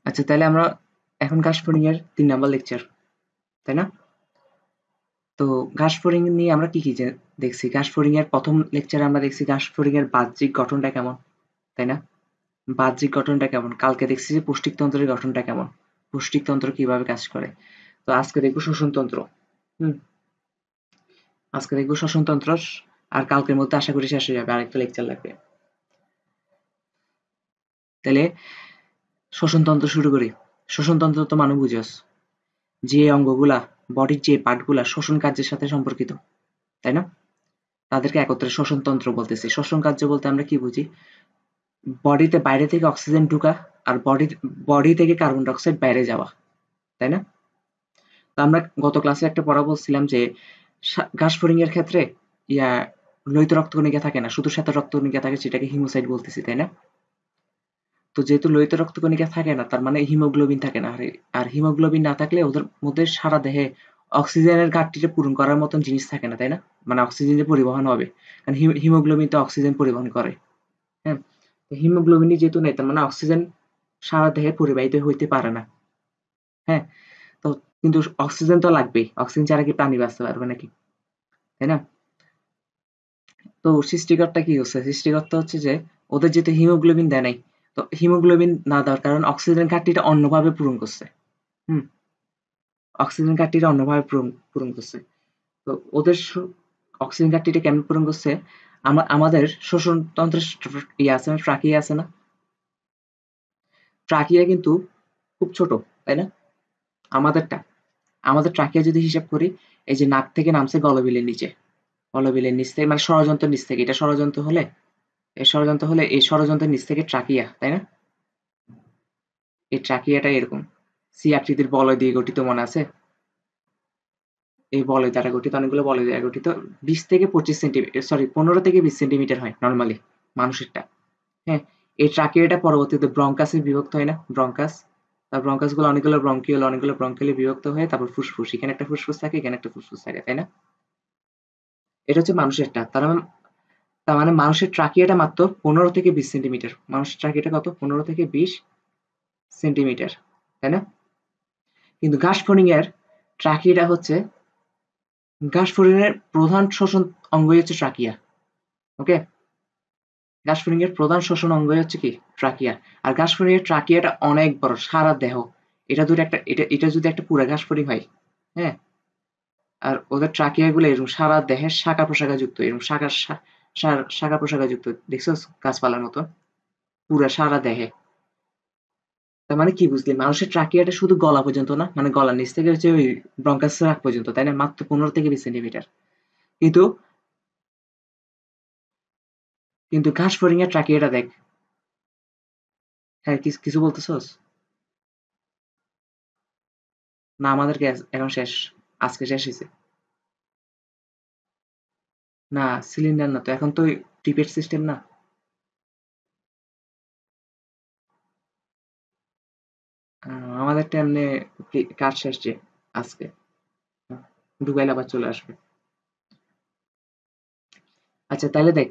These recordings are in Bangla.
আচ্ছা, তাহলে আমরা এখন ঘাসফড়িং এর 3 নাম্বার লেকচার, তাই না? তো ঘাসফড়িং নিয়ে আমরা কি দেখছি? ঘাসফড়িং এর প্রথম লেকচারে আমরা দেখছি ঘাসফড়িং এর বাহ্যিক গঠনটা কেমন, তাই না? বাহ্যিক গঠনটা কেমন? কালকে দেখছি যে পুষ্টিকতন্ত্রের গঠনটা কেমন, পুষ্টিকতন্ত্র কিভাবে কাজ করে। তো আজকে দেখবো শ্বসনতন্ত্র। হুম, আজকে দেখবো শ্বসনতন্ত্র। আর কালকের মধ্যে আশা করি শেষ হয়ে যাবে, আরেকটা লেকচার লাগবে। তাহলে শ্বসনতন্ত্র শুরু করি। শ্বসনতন্ত্র তো মানে বুঝোস, যে অঙ্গগুলা, বডির যে পার্টগুলা শ্বসন কার্যের সাথে সম্পর্কিত, তাই না? তাদেরকে একত্রে শ্বসনতন্ত্র বলতেছি। শ্বসন কার্য বলতে আমরা কি বুঝি? বডিতে বাইরে থেকে অক্সিজেন ঢুকা আর বডি থেকে কার্বন ডাই অক্সাইড বাইরে যাওয়া, তাই না? তো আমরা গত ক্লাসে একটা পড়া বলছিলাম যে ঘাসফড়িং এর ক্ষেত্রে ইয়া লোহিত রক্তকণিকা থাকে না, শুধু শ্বেত রক্তকণিকা থাকে, সেটাকে হিমোসাইট বলতেছি, তাই না? তো যেহেতু লোহিত রক্তকণিকা থাকে না, তার মানে হিমোগ্লোবিন থাকে না। আর হিমোগ্লোবিন না থাকলে ওদের মধ্যে সারা দেহে অক্সিজেনের ঘাটতিটা পূরণ করার মতন জিনিস থাকে না, তাই না? মানে অক্সিজেন যে পরিবহন হবে, কারণ হিমোগ্লোবিন তো অক্সিজেন পরিবহন করে। হ্যাঁ, তো হিমোগ্লোবিনই যেহেতু নেই, তার মানে অক্সিজেন সারা দেহে পরিবাহিত হইতে পারে না। হ্যাঁ, তো কিন্তু অক্সিজেন তো লাগবেই। অক্সিজেন ছাড়া কি প্রাণী বাঁচতে পারবে নাকি, তাই না? তো সৃষ্টিকর্তা কি করছে? সৃষ্টিকর্তা হচ্ছে যে ওদের যেহেতু হিমোগ্লোবিন দেয় নাই, তো হিমোগ্লোবিন না দেওয়ার কারণে অক্সিজেন ঘাটতিটা অন্যভাবে পূরণ করছে। হুম, অক্সিজেন ঘাটতিটা অন্যভাবে পূরণ করছে। তো ওদের অক্সিজেন ঘাটতিটা কেমন পূরণ করছে? আমাদের শ্বসনতন্ত্রের ইয়ে আছে না, ট্রাকিয়া আছে না? ট্রাকিয়া কিন্তু খুব ছোট, তাই না? আমাদেরটা আমাদের ট্রাকিয়া যদি হিসাব করি, এই যে নাক থেকে নামছে গলবিলের নিচে, গলবিলের নিচ থেকে, মানে ষড়যন্ত্রের নিচ থেকে, এটা ষড়যন্ত্র হলে, এই ষড়যন্ত্রের নিচ থেকে ট্রাকিয়া, তাই না? এই ট্রাকিয়াটা এরকম সি আকৃতির বলয় দিয়ে গঠিত, মনে আছে? এই বলয় দ্বারা গঠিত, অনেকগুলো বলয় দ্বারা গঠিত। 20 থেকে 25 সেন্টিমিটার, সরি 15 থেকে 20 সেন্টিমিটার হয় নর্মালি মানুষেরটা। হ্যাঁ, এই ট্রাকিয়াটা পরবর্তীতে ব্রঙ্কাসে বিভক্ত হয় না, ব্রঙ্কাস। তার ব্রঙ্কাস গুলো অনেকগুলো ব্রঙ্কিওলে বিভক্ত হয়ে তারপর ফুসফুস, এখানে একটা ফুসফুস থাকে, এখানে একটা ফুসফুস থাকে, তাই না? এটা হচ্ছে মানুষেরটা। তার মানে মানুষের ট্রাকিয়াটা মাত্র 15 থেকে 20 সেন্টিমিটার। মানুষের ট্রাকিয়াটা কত? 15 থেকে 20 সেন্টিমিটার, তাই না? কিন্তু ঘাসফড়িং এর ট্রাকিয়াটা হচ্ছে, ঘাসফড়িং এর প্রধান শোষণ অঙ্গই হচ্ছে ট্রাকিয়া। ওকে, ঘাসফড়িং এর প্রধান শোষণ অঙ্গই হচ্ছে কি? ট্রাকিয়া। আর ঘাসফড়িং এর ট্রাকিয়াটা অনেক বড়, সারা দেহ। এটা যদি একটা পুরা ঘাসফড়িং হয়, হ্যাঁ, আর ওদের ট্রাকিয়া গুলো এরকম সারা দেহের শাখা প্রশাখা যুক্ত, এরকম শাখা প্রশাখা যুক্ত, দেখছো গাছপালার মতো পুরা সারা দেহে। তার মানে কি বুঝলি? মানুষের ট্রাকিয়াটা শুধু গলা পর্যন্ত না, মানে গলার নিচ থেকে হচ্ছে ওই ব্রঙ্কাসের আগ পর্যন্ত, তাই না? মাত্র 15 থেকে 20 সেন্টিমিটার। কিন্তু কিন্তু ঘাসফড়িং এর ট্রাকিয়াটা দেখ। হ্যাঁ, কিছু বলতেছস? না, আমাদের গ্যাস এখন শেষ, আজকে শেষ হয়েছে। না, সিলিন্ডার না তো, এখন তো প্রিপেড সিস্টেম না। আমাদেরটা এমনি কাজ শেষ যে আজকে। ঢুকাইলে আবার চলে আসবে। আচ্ছা, তাহলে দেখ,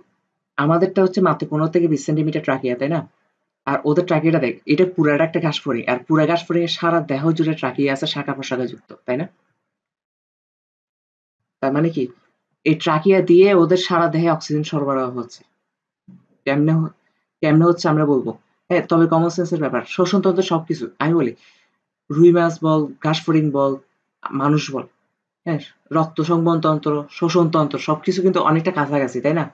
আমাদেরটা হচ্ছে মাত্র 15 থেকে 20 সেন্টিমিটার ট্রাকিয়া, তাই না? আর ওদের ট্রাকিয়াটা দেখ, এটা পুরাটা একটা ঘাসফড়িং, আর পুরা ঘাসফড়িং এর সারা দেহ জুড়ে ট্রাকিয়া আছে, শাখা প্রশাখা যুক্ত, তাই না? তার মানে কি, এই ট্রাকিয়া দিয়ে ওদের সারা দেহে অক্সিজেন সরবরাহ হচ্ছে। কেমনে কেমনে হচ্ছে আমরা বলবো। হ্যাঁ, তবে কমন সেন্সের ব্যাপার, শ্বসনতন্ত্র সবকিছু আমি বলি, রুই মাছ বল, ঘাসফড়িং বল, মানুষ বল, হ্যাঁ, রক্ত সংবহন তন্ত্র, শ্বসন তন্ত্র সবকিছু কিন্তু অনেকটা কাছাকাছি, তাই না?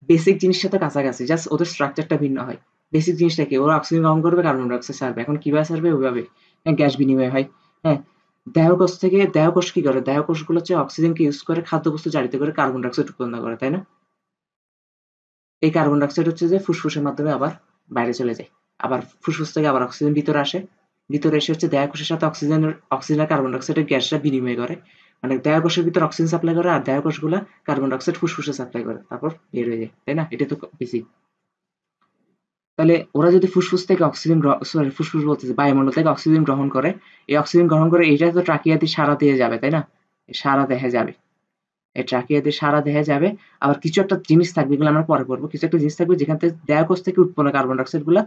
বেসিক জিনিসটা তো কাছাকাছি, জাস্ট ওদের স্ট্রাকচারটা ভিন্ন হয়। বেসিক জিনিসটা কি? ওরা অক্সিজেন গ্রহণ করবে, কার্বন ডাই অক্সাইড ছাড়বে। এখন কিভাবে ছাড়বে? ওইভাবে। হ্যাঁ, গ্যাস বিনিময় হয়। হ্যাঁ, দেহকোষ কি করে? দেহকোষগুলো হচ্ছে অক্সিজেনকে ইউজ করে খাদ্যবস্তু জারিত করে কার্বন ডাই অক্সাইড উৎপন্ন করে, তাই না? এই কার্বন ডাই অক্সাইড হচ্ছে যে ফুসফুসের মাধ্যমে আবার বাইরে চলে যায়। আবার ফুসফুস থেকে আবার অক্সিজেন ভিতরে আসে। ভিতরে এসে হচ্ছে দেহকোষের সাথে অক্সিজেন আর কার্বন ডাই অক্সাইডের গ্যাসটা বিনিময় করে। মানে দেহকোষের ভিতরে অক্সিজেন সাপ্লাই করে, আর দেহকোষগুলা কার্বন ডাই অক্সাইড ফুসফুসে সাপ্লাই করে। তারপর বের হয়ে যায়, তাই না? এটা তো বেসিক। তাহলে ওরা যদি ফুসফুস থেকে ফুসফুস বলতেছে, বায়ুমণ্ডল থেকে অক্সিজেন গ্রহণ করে, এই অক্সিজেন গ্রহণ করে এইটা তো ট্রাকিয়া দিয়ে সারা দিয়ে যাবে, তাই না? সারা দেহে যাবে। এই ট্রাকিয়া দিয়ে সারা দেহে যাবে। আবার কিছু একটা জিনিস থাকবে, এগুলো আমরা পরে পড়বো। কিছু একটা জিনিস থাকবে যেখান থেকে দেহকোষ থেকে উৎপন্ন কার্বন ডাই অক্সাইড গুলা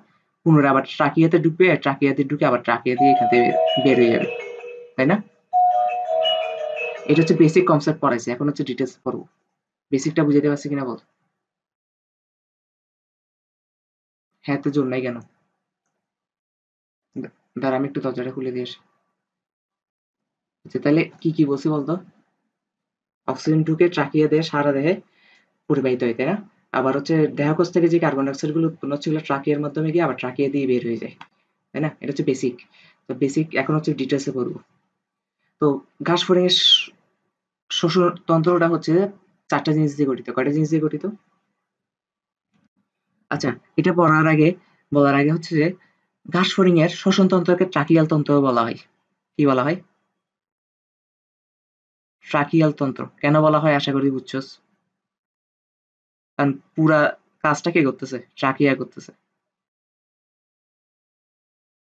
পুনরায় আবার ট্রাকিয়াতে ঢুকবে, ট্রাকিয়াতে ঢুকে আবার ট্রাকিয়া দিয়ে এখান থেকে বের হয়ে যাবে, তাই না? এটা হচ্ছে বেসিক কনসেপ্ট পড়াইছে, এখন হচ্ছে ডিটেলস পড়বো। বেসিকটা বুঝাতে পারছি কিনা বল? হ্যাঁ, তো জোর নাই কেন? দাঁড়া আমি একটু দরজাটা খুলে দিয়ে আসি। আচ্ছা, তাহলে কি কি বলছি বলতো? অক্সিজেন ঢুকে ট্রাকিয়া দিয়ে সারা দেহে পরিবাহিত হয়, তাই না? আবার হচ্ছে দেহকোষ থেকে যে কার্বন ডাইঅক্সাইড গুলো উৎপন্ন হচ্ছে সেগুলো ট্রাকিয়ার মাধ্যমে গিয়ে আবার ট্রাকিয়া দিয়ে বের হয়ে যায়, তাই না? এটা হচ্ছে বেসিক। তো বেসিক এখন হচ্ছে ডিটেলসে পড়বো। তো ঘাস ফড়িং এর শ্বসন তন্ত্রটা হচ্ছে 4টা জিনিস দিয়ে গঠিত। কয়টা জিনিস দিয়ে গঠিত? আচ্ছা, এটা বলার আগে হচ্ছে যে ঘাস ফড়িং এর শ্বসন তন্ত্রকে ট্রাকিয়াল তন্ত্র বলা হয়। কি বলা হয়? ট্রাকিয়াল তন্ত্র। কেন বলা হয় আশা করি বুঝছস। কারণ পুরা কাজটা কে করতেছে? ট্রাকিয়া করতেছে।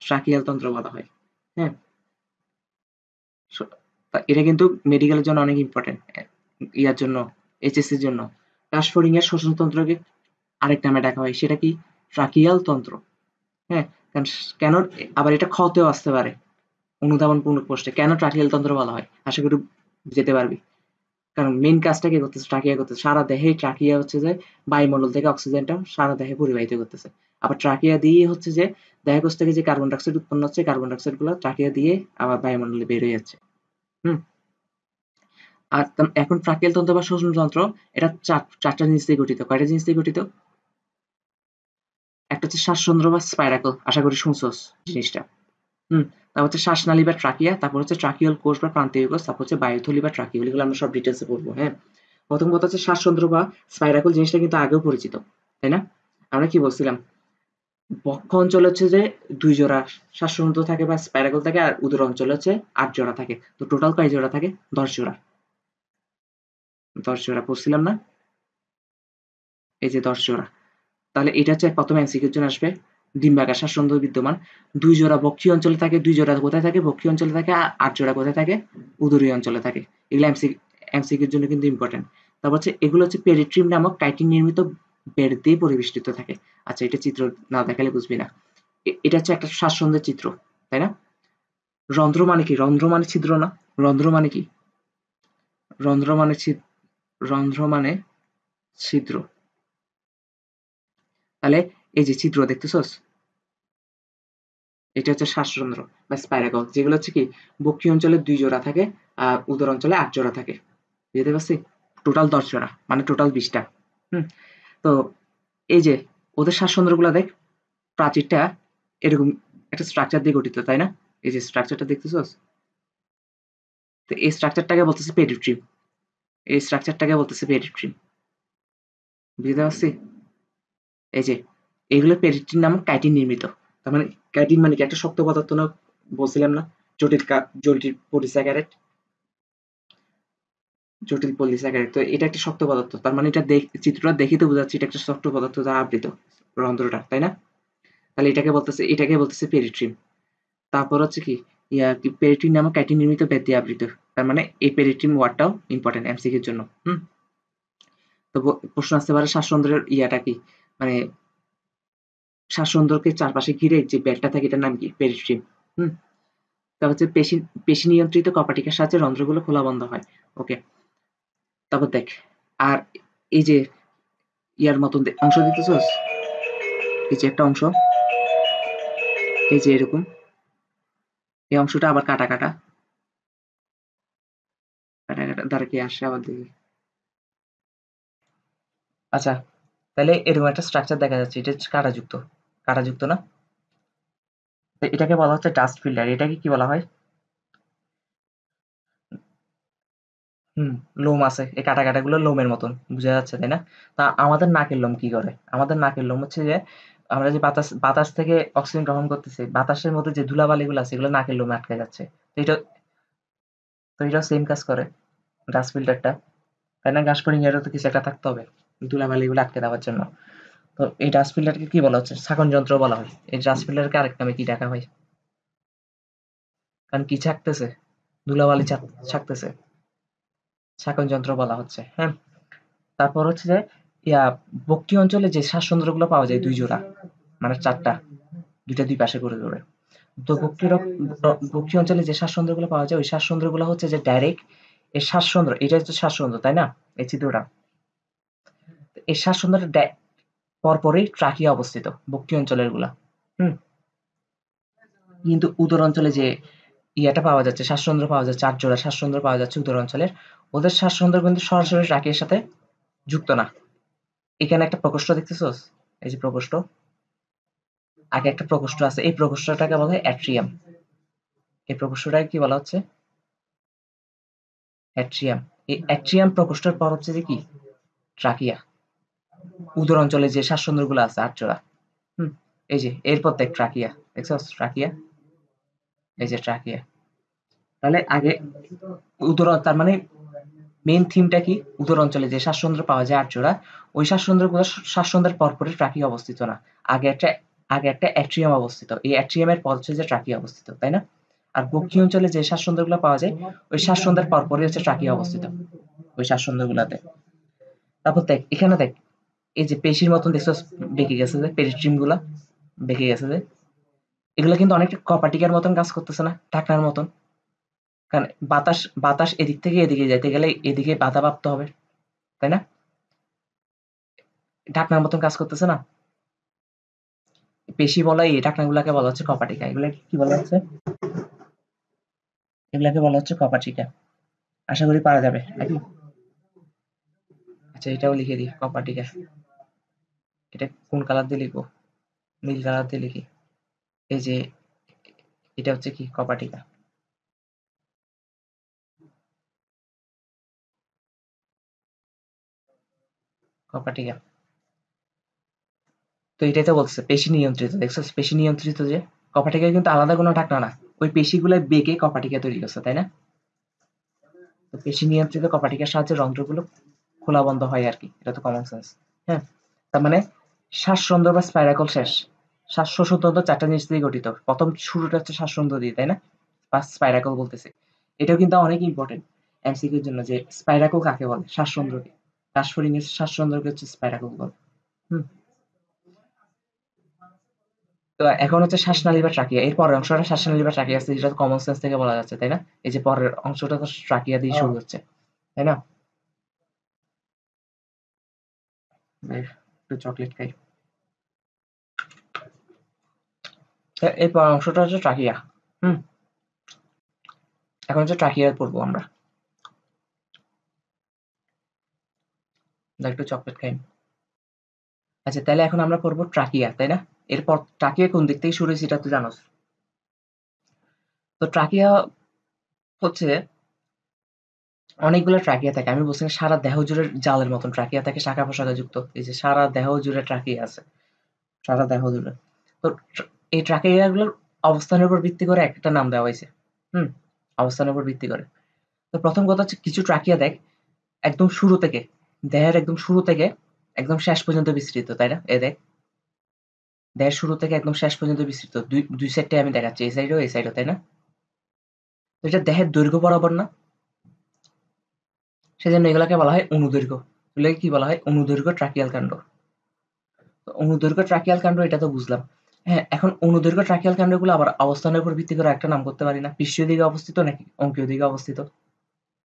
ট্রাকিয়াল তন্ত্র বলা হয়। হ্যাঁ? এটা কিন্তু মেডিকেলের জন্য অনেক ইম্পর্টেন্ট। ইয়ার জন্য, এইচএসসির জন্য। ঘাস ফড়িং এর শ্বসন তন্ত্রকে আরেক নামে ডাকা হয়। সেটা কি? ট্রাকিয়াল তন্ত্র। হ্যাঁ? কারণ কেন আবার এটা খতেও আসতে পারে। অনুধাবনমূলক প্রশ্নে কেন ট্রাকিয়াল তন্ত্র বলা হয়? আশা করি যেতে পারবি। কারণ মেইন কাজটা কে করতেছে? ট্রাকিয়া করতেছে। সারা দেহে ট্রাকিয়া হচ্ছে যে বায়ুমণ্ডল থেকে অক্সিজেনটা সারা দেহে পরিবাহিত করতেছে। আবার ট্রাকিয়া দিয়ে হচ্ছে যে দেহকোষ থেকে যে কার্বন ডাই অক্সাইড উৎপন্ন হচ্ছে, কার্বন ডাই অক্সাইড গুলো ট্রাকিয়া দিয়ে আবার বায়ুমণ্ডলে বের হয়ে যাচ্ছে। হুম? আর এখন ট্রাকিয়াল তন্ত্র বা শ্বসন তন্ত্র এটা 4টা জিনিস দিয়ে গঠিত। কয়টা জিনিস দিয়ে গঠিত? একটা হচ্ছে শ্বাসতন্ত্র বা স্পাইরাকল, আশা করি শুনছস জিনিসটা। হুম, তারপর হচ্ছে শ্বাসনালী বা ট্রাকিয়া, তারপর হচ্ছে ট্রাকিয়াল কোষ বা প্রান্তীয় কোষ, তারপর হচ্ছে বায়ুথলি বা ট্রাকিউল। এগুলো আমরা সব ডিটেলসে পড়বো। হ্যাঁ, প্রথম কথা হচ্ছে শ্বাসতন্ত্র বা স্পাইরাকল জিনিসটা কিন্তু আগেও পরিচিত, তাই না? আমরা কি বলছিলাম? বক্ষ অঞ্চলে হচ্ছে যে 2 জোড়া শ্বাসতন্ত্র থাকে বা স্পাইরাকল থাকে, আর উদর অঞ্চলে হচ্ছে 8 জোড়া থাকে। তো টোটাল কয় জোড়া থাকে? 10 জোড়া। 10 জোড়া পড়ছিলাম না? এই যে 10 জোড়া। তাহলে এটা হচ্ছে প্রথম এমসিকিউর জন্য আসবে। ডিম্বাকার শ্বাসতন্ত্র বিদ্যমান। 2 জোড়া বক্ষীয় অঞ্চলে থাকে, 2 জোড়া কোথায় থাকে? বক্ষীয় অঞ্চলে থাকে, 8 জোড়া কোথায় থাকে? উদরীয় অঞ্চলে থাকে। এগুলো এমসিকিউর জন্য কিন্তু ইম্পর্টেন্ট। তারপর হচ্ছে এগুলো হচ্ছে পেরিট্রিম নামক কাইটিন নির্মিত বেড় দিয়ে পরিবেষ্টিত থাকে। আচ্ছা, এটা চিত্র না দেখালে বুঝবি না। এটা হচ্ছে একটা শ্বাসতন্ত্রের চিত্র, তাই না? রন্ধ্র মানে কি? রন্ধ্র মানে ছিদ্র না? রন্ধ্র মানে কি? রন্ধ্র মানে রন্ধ্র মানে ছিদ্র। তাহলে এই যে ছিদ্র দেখতেছস? এটা হচ্ছে শ্বাসতন্ত্র বা স্পাইরাকল, যেগুলো হচ্ছে কি বক্ষীয় অঞ্চলে 2 জোড়া থাকে আর উদর অঞ্চলে 8 জোড়া থাকে। বুঝতে পারছি? টোটাল 10 জোড়া, মানে টোটাল 20টা। হুম, তো এই যে ওদের শ্বাসতন্ত্রগুলো দেখ, প্রাচীরটা এরকম একটা স্ট্রাকচার দিয়ে গঠিত, তাই না? এই যে স্ট্রাকচারটা দেখতেছস? তো এই স্ট্রাকচারটাকে বলতেছে পেরিট্রিম। এই স্ট্রাকচারটাকে বলতেছে পেরিট্রিম। বুঝতে পারছি? এই যে এগুলো পেরিট্রিন নামক কাইটিন নির্মিত। তার মানে কাইটিন মানে কি? একটা শক্ত পদার্থ না? বলছিলাম না? জটিল পলিস্যাকারাইড। জটিল পলিস্যাকারাইড। তো এটা একটা শক্ত পদার্থ। তার মানে এটা চিত্রটা দেখেই তো বোঝা যাচ্ছে এটা একটা শক্ত পদার্থ দ্বারা আবৃত রন্ধ্রটা, তাই না? তাহলে এটাকে বলতেছে পেরিট্রিম। তারপর হচ্ছে কি পেরিট্রিন নামক কাইটিন নির্মিত বেদ দিয়ে আবৃত। তার মানে এই পেরিট্রিম ওয়ার্ডটাও ইম্পর্টেন্ট এমসিকিউর জন্য। হুম, তো প্রশ্ন আসতে পারে শ্বাসতন্ত্রের ইয়াটা কি? মানে শ্বাসতন্ত্রকে চারপাশে ঘিরে যে বেলটা থাকে এটার নাম কি? পেরিট্রিম। হুম, তারপর হচ্ছে পেশি নিয়ন্ত্রিত কপাটিকার সাহায্যে রন্ধ্রগুলো খোলা বন্ধ হয়। ওকে, তারপর দেখ, আর এই যে ইয়ার মতন অংশ দেখতেছস? এই যে একটা অংশ, এই যে এরকম, এই অংশটা আবার কাটা কাটা কাটা কাটা দ্বারা কি আসে আবার দেখি। আচ্ছা, তাহলে এরকম একটা স্ট্রাকচার দেখা যাচ্ছে, এটা কাটাযুক্ত। কাটাযুক্ত না? তো এটাকে বলা হচ্ছে ডাস্ট ফিল্টার। এটাকে কি বলা হয়? হুম, লোম আছে, এই কাটা কাটাগুলো লোমের মতন বোঝা যাচ্ছে, তাই না? তা আমাদের নাকের লোম কি করে? আমাদের নাকের লোম হচ্ছে যে আমরা যে বাতাস থেকে অক্সিজেন গ্রহণ করতেছি, বাতাসের মধ্যে যে ধুলাবালিগুলো আছে এগুলো নাকের লোমে আটকে যাচ্ছে। তো এটাও সেম কাজ করে ডাস্ট ফিল্টারটা, তাই না? ঘাস ফড়িং এরও তো কিছু একটা থাকতে হবে ধুলাবালিগুলো আটকে দেওয়ার জন্য। তো এই ডাস্ট ফিল্টারকে কি বলা হচ্ছে? শাসন যন্ত্র বলা হয়। এই ডাস্ট ফিল্টারকে আরেক নামে কি ডাকা হয়? কারণ কি ছাকতেছে? ধুলাবালি ছাকতেছে, শাসন যন্ত্র বলা হচ্ছে। হ্যাঁ, তারপর হচ্ছে যে বক্ষীয় অঞ্চলে যে শ্বাসতন্ত্রগুলো পাওয়া যায় 2 জোড়া, মানে 4টা। দুইটা দুই পাশে করে করে। তো বক্ষীয় অঞ্চলে যে শ্বাসরন্ধ্রগুলো পাওয়া যায় ওই শ্বাসরন্ধ্রগুলো হচ্ছে যে ডাইরেক্ট এই শ্বাসরন্ধ্র, এটা হচ্ছে শ্বাসরন্ধ্র তাই না, এই চিত্রটা, এই শ্বাসরন্ধ্রের পরপরই ট্রাকিয়া অবস্থিত বক্ষীয় অঞ্চলের গুলা। হুম। কিন্তু উদর অঞ্চলে যে ইয়াটা পাওয়া যাচ্ছে, শ্বাসরন্ধ্র পাওয়া যাচ্ছে, 8 জোড়া শ্বাসরন্ধ্র পাওয়া যাচ্ছে উদর অঞ্চলের, ওদের শ্বাসরন্ধ্র কিন্তু সরাসরি ট্রাকিয়ার সাথে যুক্ত না। এখানে একটা প্রকোষ্ঠ দেখতেছোস, এই যে প্রকোষ্ঠ, আগে একটা প্রকোষ্ঠ আছে, এই প্রকোষ্ঠটাকে বলা হয় অ্যাট্রিয়াম। এই প্রকোষ্ঠটাকে কি বলা হচ্ছে? অ্যাট্রিয়াম। এই অ্যাট্রিয়াম প্রকোষ্ঠের পর হচ্ছে যে কি ট্রাকিয়া, উদর অঞ্চলে যে শ্বাসরন্ধ্র গুলো আছে 8 জোড়া। হুম। এই যে এরপর দেখ ট্রাকিয়া, দেখছস ট্রাকিয়া, এই যে ট্রাকিয়া। তাহলে আগে তার মানে মেইন থিমটা কি, উদর অঞ্চলে যে শ্বাসরন্ধ্র পাওয়া যায় 8 জোড়া, ওই শ্বাসরন্ধ্রের পরপরই ট্রাকিয়া অবস্থিত না, আগে একটা অ্যাট্রিয়াম অবস্থিত, এই অ্যাট্রিয়ামের পর হচ্ছে যে ট্রাকিয়া অবস্থিত তাই না। আর বক্ষীয় অঞ্চলে যে শ্বাসরন্ধ্রগুলো পাওয়া যায় ওই শ্বাসরন্ধ্রের পরপরই হচ্ছে ট্রাকিয়া অবস্থিত, ওই শ্বাসরন্ধ্রগুলোতে। তারপর দেখ এখানে দেখ, এই যে পেশির মতন দেখছো বেঁকে গেছে যে পেরিস্ট্রিম গুলা বেঁকে গেছে যে, এগুলো কিন্তু অনেকটা কপাটিকার মতন কাজ করতেছে না, ঢাকনার মতন। কারণ বাতাস বাতাস এদিক থেকে এদিকে যেতে গেলে এদিকে বাধা প্রাপ্ত হবে তাই না, ঢাকনার মতন কাজ করতেছে না। পেশি বলা এই ঢাকনাগুলাকে বলা হচ্ছে কপাটিকা, এগুলাকে কি বলা হচ্ছে, এগুলাকে বলা হচ্ছে কপাটিকা। আশা করি পারা যাবে নাকি। আচ্ছা এটাও লিখে দিই কপাটিকা, এটা কোন কালার দিয়ে লিখবো, নীল কালার দিয়ে লিখি। এই যে এটা হচ্ছে কি কপাটিকা, কপাটিকা। তো এটাই তো বলছে পেশি নিয়ন্ত্রিত, দেখছো পেশি নিয়ন্ত্রিত যে, কপাটিকা কিন্তু আলাদা কোনো ঢাকনা না, ওই পেশিগুলো বেঁকে কপাটিকা তৈরি করছে তাই না। তো পেশি নিয়ন্ত্রিত কপাটিকার সাহায্যে রন্ধ্রগুলো খোলা বন্ধ হয় আর কি, এটা তো কমন সেন্স। হ্যাঁ। তার মানে শ্বাসরন্ধ্র বা স্পাইরাকল শেষ, শ্বাস শ্বসনতন্ত্র 4টা জিনিস দিয়ে গঠিত, প্রথম শুরুটা হচ্ছে শ্বাসরন্ধ্র দিয়ে তাই না, বা স্পাইরাকল বলতেছে। এটাও কিন্তু অনেক ইম্পর্টেন্ট এমসিকিউর জন্য, যে স্পাইরাকল কাকে বলে, শ্বাসরন্ধ্রকে, শ্বাসফড়িংয়ের শ্বাসরন্ধ্রকে হচ্ছে স্পাইরাকল বলে। হুম। তো এখন হচ্ছে শ্বাসনালী বা ট্রাকিয়া, এর পরের অংশটা শ্বাসনালী বা ট্রাকিয়া আছে, যেটা কমন সেন্স থেকে বলা যাচ্ছে তাই না, এই যে পরের অংশটা তো ট্রাকিয়া দিয়ে শুরু হচ্ছে তাই না। একটু চকলেট খাই। এই পরের অংশটা হচ্ছে ট্রাকিয়া। হুম। এখন হচ্ছে ট্রাকিয়া পড়বো আমরা, একটু চকলেট খাই। আচ্ছা তাহলে এখন আমরা পড়বো ট্রাকিয়া তাই না। এরপর ট্রাকিয়া কোন দিক থেকে শুরু হয়েছে এটা তো জানোস। তো ট্রাকিয়া হচ্ছে অনেকগুলো ট্রাকিয়া থাকে, আমি বলছি না, সারা দেহ জুড়ে জালের মতন ট্রাকিয়া থাকে, শাখা প্রশাখা যুক্ত, এই যে সারা দেহ জুড়ে ট্রাকিয়া আছে, সারা দেহ জুড়ে। তো এই ট্রাকিয়া গুলোর অবস্থানের উপর ভিত্তি করে একটা নাম দেওয়া হয়েছে। হুম। অবস্থানের উপর ভিত্তি করে। তো প্রথম কথা হচ্ছে কিছু ট্রাকিয়া দেখ একদম শুরু থেকে, দেহের একদম শুরু থেকে একদম শেষ পর্যন্ত বিস্তৃত তাই না, এ দেখ, দেহের শুরু থেকে একদম শেষ পর্যন্ত বিস্তৃত, দুই দুই সাইডটাই আমি দেখাচ্ছি, এই সাইডও এই সাইডও তাই না। তো এটা দেহের দৈর্ঘ্য বরাবর না, সেজন্য এগুলাকে বলা হয় অনুদৈর্ঘ্য, এগুলোকে কি বলা হয়, অনুদৈর্ঘ্য ট্রাকিয়াল কাণ্ড। তো অনুদৈর্ঘ্য ট্রাকিয়াল কাণ্ড এটা তো বুঝলাম। হ্যাঁ, এখন অনুদৈর্ঘ্য ট্রাকিয়াল কাণ্ডগুলো আবার অবস্থানের উপর ভিত্তি করে একটা নাম করতে পারি না, পৃষ্ঠীয় দিকে অবস্থিত নাকি অঙ্কীয় দিকে অবস্থিত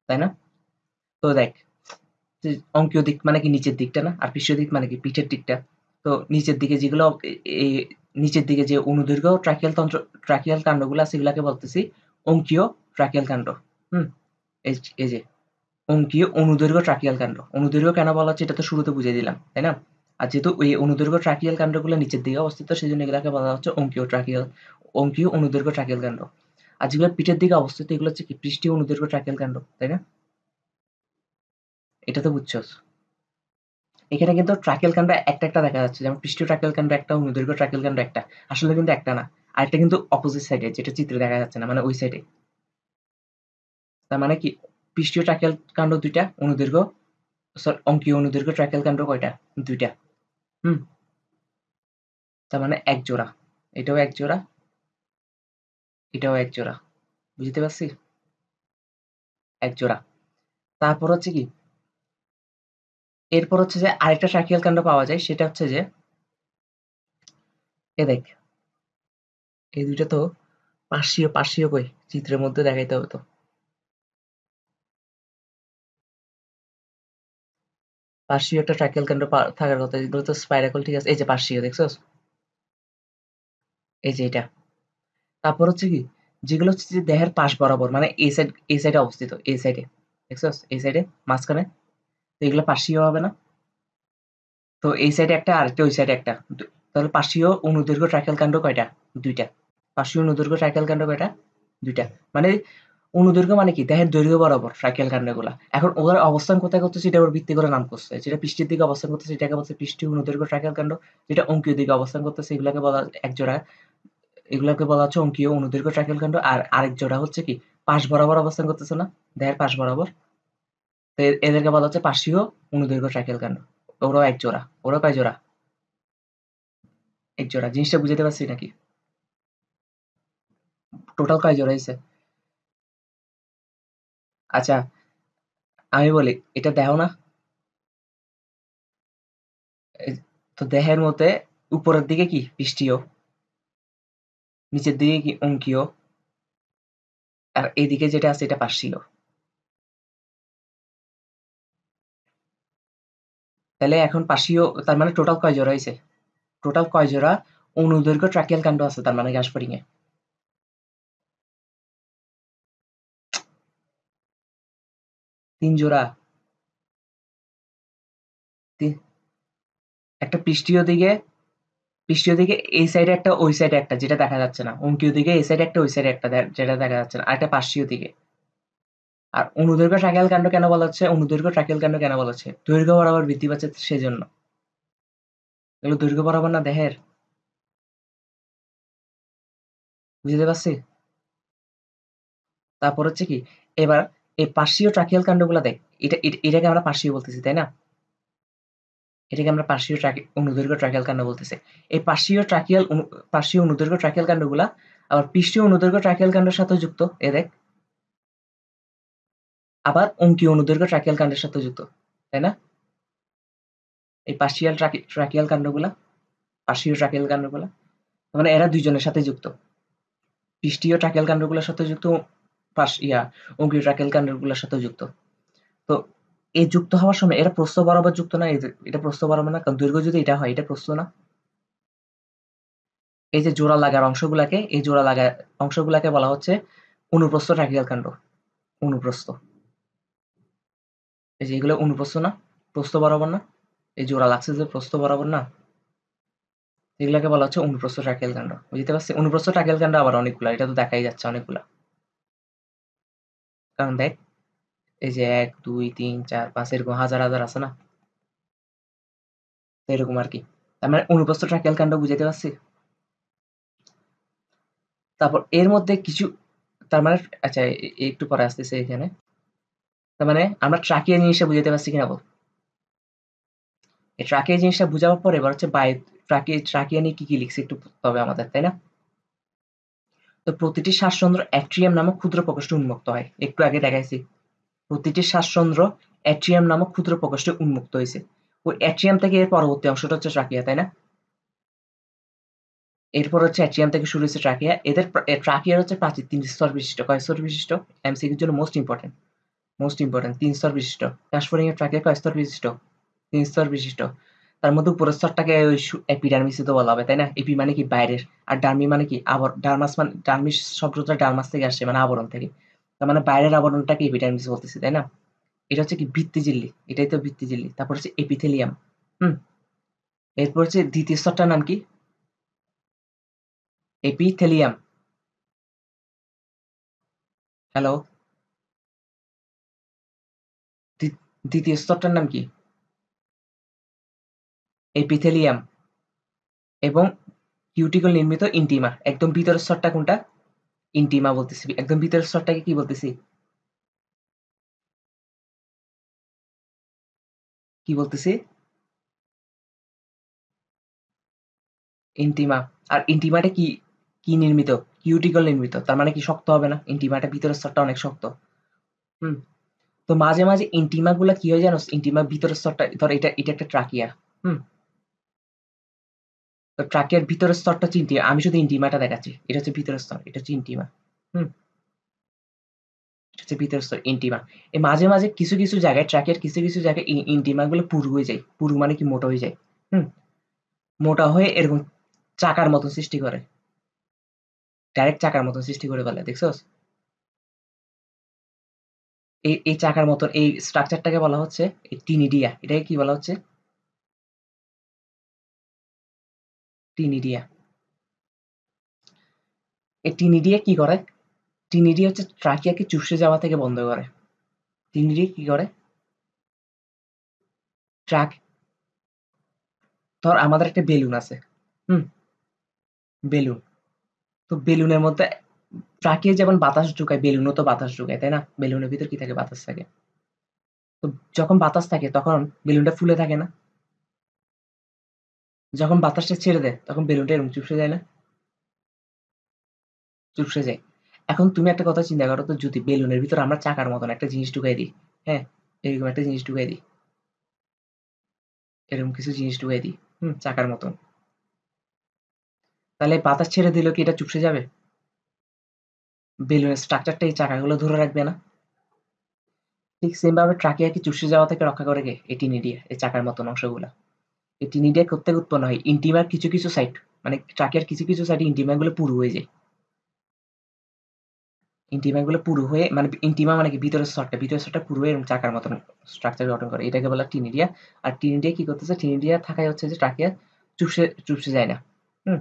তাই না। তো দেখ, যে অঙ্কীয় দিক মানে কি নিচের দিকটা না, আর পৃষ্ঠীয় দিক মানে কি পিঠের দিকটা। তো নিচের দিকে যেগুলো এই নিচের দিকে যে অনুদৈর্ঘ্য ট্রাকিয়াল কাণ্ডগুলো আছে সেগুলাকে বলতেছি অঙ্কীয় ট্রাকিয়াল কাণ্ড। হুম। এই এই যে অঙ্কীয় অনুদৈর্ঘ্য ট্রাকিয়াল কাণ্ড, অনুদৈর্ঘ্য কেন বলা হচ্ছে এটা তো শুরুতে বুঝিয়ে দিলাম তাই না। আর যেহেতু ওই অনুদৈর্ঘ্য ট্রাকিয়াল কাণ্ডগুলো নিচের দিকে অবস্থিত সেজন্য এগুলাকে বলা হচ্ছে অঙ্কীয় অনুদৈর্ঘ্য ট্রাকিয়াল কাণ্ড। আর যেগুলো পিঠের দিকে অবস্থিত এগুলো হচ্ছে কি পৃষ্ঠীয় অনুদৈর্ঘ্য ট্রাকিয়াল কাণ্ড তাই না। এটা তো বুঝছস। এখানে কিন্তু ট্রাকিয়াল কাণ্ড একটা একটা দেখা যাচ্ছে, যেমন পৃষ্ঠীয় ট্রাকিয়াল কাণ্ড একটা, অনুদৈর্ঘ্য ট্রাকিয়াল কাণ্ড একটা, আসলে কিন্তু একটা না, আরেকটা কিন্তু অপোজিট সাইডে, যেটা চিত্রে দেখা যাচ্ছে না, মানে ওই সাইডে। তার মানে কি পৃষ্ঠীয় ট্রাকিয়াল কাণ্ড দুইটা, অনুদৈর্ঘ্য অঙ্কীয় অনুদৈর্ঘ্য ট্রাকিয়াল কাণ্ড কয়টা, দুইটা। হুম। তার মানে এক জোড়া, এটাও এক জোড়া, এটাও এক জোড়া, বুঝতে পারছি, এক জোড়া। তারপর হচ্ছে কি, এরপর হচ্ছে যে আরেকটা ট্রাকিয়াল কাণ্ড পাওয়া যায়, সেটা হচ্ছে যে এ দেখ, এই দুইটা তো পার্শ্বীয় পার্শ্বীয় কই চিত্রের মধ্যে দেখাইতে হবে তো। পার্শ্বীয় একটা ট্রাকিয়াল কাণ্ড থাকার কথা, এগুলো তো স্পাইরাকল, ঠিক আছে। এই যে পার্শ্বীয় দেখছস, এই যে এটা। তারপর হচ্ছে কি, যেগুলো হচ্ছে যে দেহের পাশ বরাবর, মানে এই সাইডে অবস্থিত, এই সাইডে দেখছস, এই সাইডে মাঝখানে, তো এগুলো পার্শ্বীয় হবে না? তো এই সাইডে একটা আর একটা ওই সাইডে একটা, তাহলে পার্শ্বীয় অনুদৈর্ঘ্য ট্রাকিয়াল কাণ্ড কয়টা? দুইটা। পার্শ্বীয় অনুদৈর্ঘ্য ট্রাকিয়াল কাণ্ড কয়টা? দুইটা। মানে অনুদৈর্ঘ্য মানে কি, দেহের দৈর্ঘ্য বরাবর ট্রাকিয়াল কাণ্ডগুলা। এখন ওদের অবস্থান কোথায় করতেছে সেটার উপর ভিত্তি করে নাম করছে। যেটা পৃষ্ঠের দিকে অবস্থান করতেছে সেটাকে বলছে পৃষ্ঠীয় অনুদৈর্ঘ্য ট্রাকিয়াল কাণ্ড, যেটা অঙ্কীয় দিকে অবস্থান করতেছে এগুলাকে বলা একজোড়া, এগুলাকে বলা হচ্ছে অঙ্কীয় অনুদৈর্ঘ্য ট্রাকিয়াল কাণ্ড। আর আরেক জোড়া হচ্ছে কি, পাশ বরাবর অবস্থান করতেছে না, দেহের পাশ বরাবর, তো এদেরকে বলা হচ্ছে পার্শ্বীয় অনুদৈর্ঘ্য ট্রাকিয়াল কাণ্ড। ওরাও এক জোড়া। ওরাও কয় জোড়া? এক জোড়া। জিনিসটা বুঝাতে পারছি নাকি? টোটাল কয় জোড়া হয়েছে? আচ্ছা, আমি বলি, এটা দেহ না? তো দেহের মধ্যে উপরের দিকে কি পৃষ্ঠীয়, নিচের দিকে কি অঙ্কীয়, আর এদিকে যেটা আছে এটা পার্শ্বীয়। তাহলে এখন পার্শ্বীয়, তার মানে টোটাল কয় জোড়া হয়েছে? টোটাল কয় জোড়া অনুদৈর্ঘ্য ট্রাকিয়াল কাণ্ড আছে তার মানে গ্যাসফড়িং এ? ৩ জোড়া। একটা পৃষ্ঠীয় দিকে এই সাইডে একটা ওই সাইডে একটা, যেটা দেখা যাচ্ছে না। অঙ্কীয় দিকে এই সাইডে একটা ওই সাইডে একটা, যেটা দেখা যাচ্ছে না। আর একটা পার্শ্বীয় দিকে। আর অনুদৈর্ঘ্য ট্রাকিয়াল কাণ্ড কেন বলা হচ্ছে? অনুদৈর্ঘ্য ট্রাকিয়াল কাণ্ড কেন বলা হচ্ছে? দৈর্ঘ্য বরাবর বৃদ্ধি পাচ্ছে সেজন্য। এগুলো দৈর্ঘ্য বরাবর না দেহের? বুঝতে পারছি? তারপর হচ্ছে কি, এবার এই পার্শ্বীয় ট্রাকিয়াল কাণ্ডগুলা দেখ। এটাকে আমরা পার্শ্বীয় বলতেছি, তাই না? এটাকে আমরা পার্শ্বীয় অনুদৈর্ঘ্য ট্রাকিয়াল কাণ্ড বলতেছি। এই পার্শ্বীয় অনুদৈর্ঘ্য ট্রাকিয়াল কাণ্ডগুলা আবার পৃষ্ঠীয় অনুদৈর্ঘ্য ট্রাকিয়াল কাণ্ডের সাথে যুক্ত, এ দেখ। আবার অঙ্কীয় অনুদৈর্ঘ্য ট্রাকিয়াল কাণ্ডের সাথে যুক্ত, তাই না? এই পার্শ্বীয় ট্রাকিয়াল কাণ্ডগুলা, পার্শ্বীয় ট্রাকিয়াল কাণ্ডগুলা, মানে এরা দুইজনের সাথে যুক্ত। পৃষ্ঠীয় ট্রাকিয়াল কাণ্ডগুলোর সাথে যুক্ত, অঙ্কীয় ট্রাকিয়াল কাণ্ডগুলোর সাথে যুক্ত। তো এই যুক্ত হওয়ার সময় এরা প্রস্থ বরাবর যুক্ত না? এই যে এটা প্রস্থ বরাবর না, কারণ দৈর্ঘ্য যদি এটা হয়, এটা প্রস্থ না? এই যে জোড়া লাগার অংশগুলাকে, এই জোড়া লাগার অংশগুলাকে বলা হচ্ছে অনুপ্রস্থ ট্রাকিয়াল কাণ্ড। অনুপ্রস্থ, এই যে এগুলো অনুপ্রস্থ না? প্রস্থ বরাবর না? এই জোড়া লাগছে যে প্রস্থ বরাবর না? এগুলাকে বলা হচ্ছে অনুপ্রস্থ ট্রাকিয়াল কাণ্ড। বুঝতে পারছি? অনুপ্রস্থ ট্রাকিয়াল কাণ্ড আবার অনেকগুলা, এটা তো দেখাই যাচ্ছে অনেকগুলা। কারণ দেখ, এই যে ১, ২, ৩, ৪, ৫ এরকম হাজার হাজার আছে না? তো এরকম আরকি। তার মানে অনুপ্রস্থ ট্রাকিয়াল কাণ্ড বুঝাইতে পারছি? তারপর এর মধ্যে কিছু, তার মানে আচ্ছা, একটু পরে আসতেছে এখানে। তার মানে আমরা ট্রাকিয়া জিনিসটা বুঝাইতে পারছি কিনা বল? এই ট্রাকিয়া জিনিসটা বুঝাবার পরে এবার হচ্ছে বায়ু, ট্রাকিয়া নিয়ে কি লিখছে একটু পড়তে হবে আমাদের, তাই না? তো প্রতিটি শ্বাসরন্ধ্র অ্যাট্রিয়াম নামক ক্ষুদ্র প্রকোষ্ঠে উন্মুক্ত হয়। একটু আগে দেখাইছি। প্রতিটি শ্বাসরন্ধ্র অ্যাট্রিয়াম নামক ক্ষুদ্র প্রকোষ্ঠে উন্মুক্ত হয়েছে। ওই অ্যাট্রিয়াম থেকে এর পরবর্তী অংশটা হচ্ছে ট্রাকিয়া, তাই না? এরপর হচ্ছে অ্যাট্রিয়াম থেকে শুরু হয়েছে ট্রাকিয়া। এদের ট্রাকিয়ার হচ্ছে প্রাচীর ৩ স্তর বিশিষ্ট। কয় স্তর বিশিষ্ট? এমসিকিউর জন্য মোস্ট ইম্পোর্টেন্ট। মোস্ট ইম্পোর্টেন্ট, ৩ স্তর বিশিষ্ট। শ্বাসফড়িং এর ট্রাকিয়া কয় স্তর বিশিষ্ট? ৩ স্তর বিশিষ্ট। তার মধ্যে উপরের স্তরটাকে ওই এপিডার্মিস তো বলা হবে, তাই না? এপি মানে কি বাইরের, আর ডার্মি মানে কি ডার্মাস, মানে ডার্মিস শব্দটা ডার্মাস থেকে আসছে, মানে আবরণ থেকে। তার মানে বাইরের আবরণটাকে এপিডার্মিস বলতেছি, তাই না? এটা হচ্ছে কি ভিত্তিঝিল্লি, এটাই তো ভিত্তিঝিল্লি। তারপর হচ্ছে এপিথেলিয়াম। হুম। এরপর হচ্ছে দ্বিতীয় স্তরটার নাম কি? এপিথেলিয়াম। হ্যালো? দ্বিতীয় স্তরটার নাম কি? এপিথেলিয়াম। এবং কিউটিকল নির্মিত ইন্টিমা। একদম ভিতরের স্তরটা কোনটা? ইন্টিমা বলতেছি। একদম ভিতরের স্তরটাকে কি বলতেছি? কি বলতেছি? ইন্টিমা। আর ইন্টিমাটা কি, কি নির্মিত? কিউটিকল নির্মিত। তার মানে কি শক্ত হবে না? ইন্টিমাটা ভিতরের স্তরটা অনেক শক্ত। হুম। তো মাঝে মাঝে ইন্টিমা গুলা কি হয় জানো? ইন্টিমা ভিতরের স্তরটা, ধর এটা এটা একটা ট্রাকিয়া। হুম। তো ট্রাকের ভিতরের স্তরটা হচ্ছে ইন্টিমা, আমি শুধু ইন্টিমাটা দেখাচ্ছি, এটা হচ্ছে ভিতরের স্তর, এটা হচ্ছে ইন্টিমা। এটা হচ্ছে ভিতরের স্তর ইন্টিমা। এই মাঝে মাঝে কিছু কিছু জায়গায় ট্রাকের কিছু কিছু জায়গায় ইন্টিমা গুলো পুরু হয়ে যায়, পুরু মানে কি মোটা হয়ে যায়। হুম মোটা হয়ে এরকম চাকার মতো সৃষ্টি করে, ডাইরেক্ট চাকার মতো সৃষ্টি করে ফেলে, দেখছোস? এই চাকার মতন এই স্ট্রাকচারটাকে বলা হচ্ছে এই টিনিডিয়া। এটাকে কি বলা হচ্ছে? টিনিডিয়া। এই টিনিডিয়া কি করে? টিনিডিয়া হচ্ছে ট্রাকিয়াকে চুপসে যাওয়া থেকে বন্ধ করে। টিনিডিয়া কি করে? ট্রাক, ধর আমাদের একটা বেলুন আছে, হুম বেলুন, তো বেলুনের মধ্যে ট্রাকিয়ে যেমন বাতাস ঢুকায়, বেলুনও তো বাতাস ঢুকায়, তাই না? বেলুনের ভিতর কি থাকে? বাতাস থাকে। তো যখন বাতাস থাকে তখন বেলুনটা ফুলে থাকে না? যখন বাতাসটা ছেড়ে দেয় তখন বেলুনটা এরকম চুপসে যায় না? চুপসে যায়। এখন তুমি একটা কথা চিন্তা করো তো, যদি বেলুনের ভিতর আমরা চাকার মতন একটা জিনিস ঢুকাই দিই, হ্যাঁ, এরকম একটা জিনিস ঢুকাই দিই, এরকম কিছু জিনিস ঢুকাই দিই, চাকার মতন, তাহলে বাতাস ছেড়ে দিলেও কি এটা চুপসে যাবে? বেলুনের স্ট্রাকচারটা এই চাকাগুলো ধরে রাখবে না? ঠিক সেম ভাবে ট্রাকিয়া কি চুপসে যাওয়া থেকে রক্ষা করে কে? এই টিনিডিয়া, এই চাকার মতন অংশগুলা। এই টিনিডিয়া কোত্থেকে উৎপন্ন হয়? ইন্টিমার কিছু কিছু সাইড, মানে ট্রাকিয়ার কিছু কিছু সাইডে ইন্টিমা গুলো পুরু হয়ে যায়। ইন্টিমা গুলো পুরু হয়ে, মানে ইন্টিমা মানে কি ভিতরের স্তরটা, ভিতরের স্তরটা পুরু হয়ে এরকম চাকার মতন স্ট্রাকচার গঠন করে, এটাকে বলা টিনিডিয়া। আর টিনিডিয়া কি করতেছে? টিনিডিয়া থাকায় হচ্ছে যে ট্রাকিয়া চুপসে চুপসে যায় না। হুম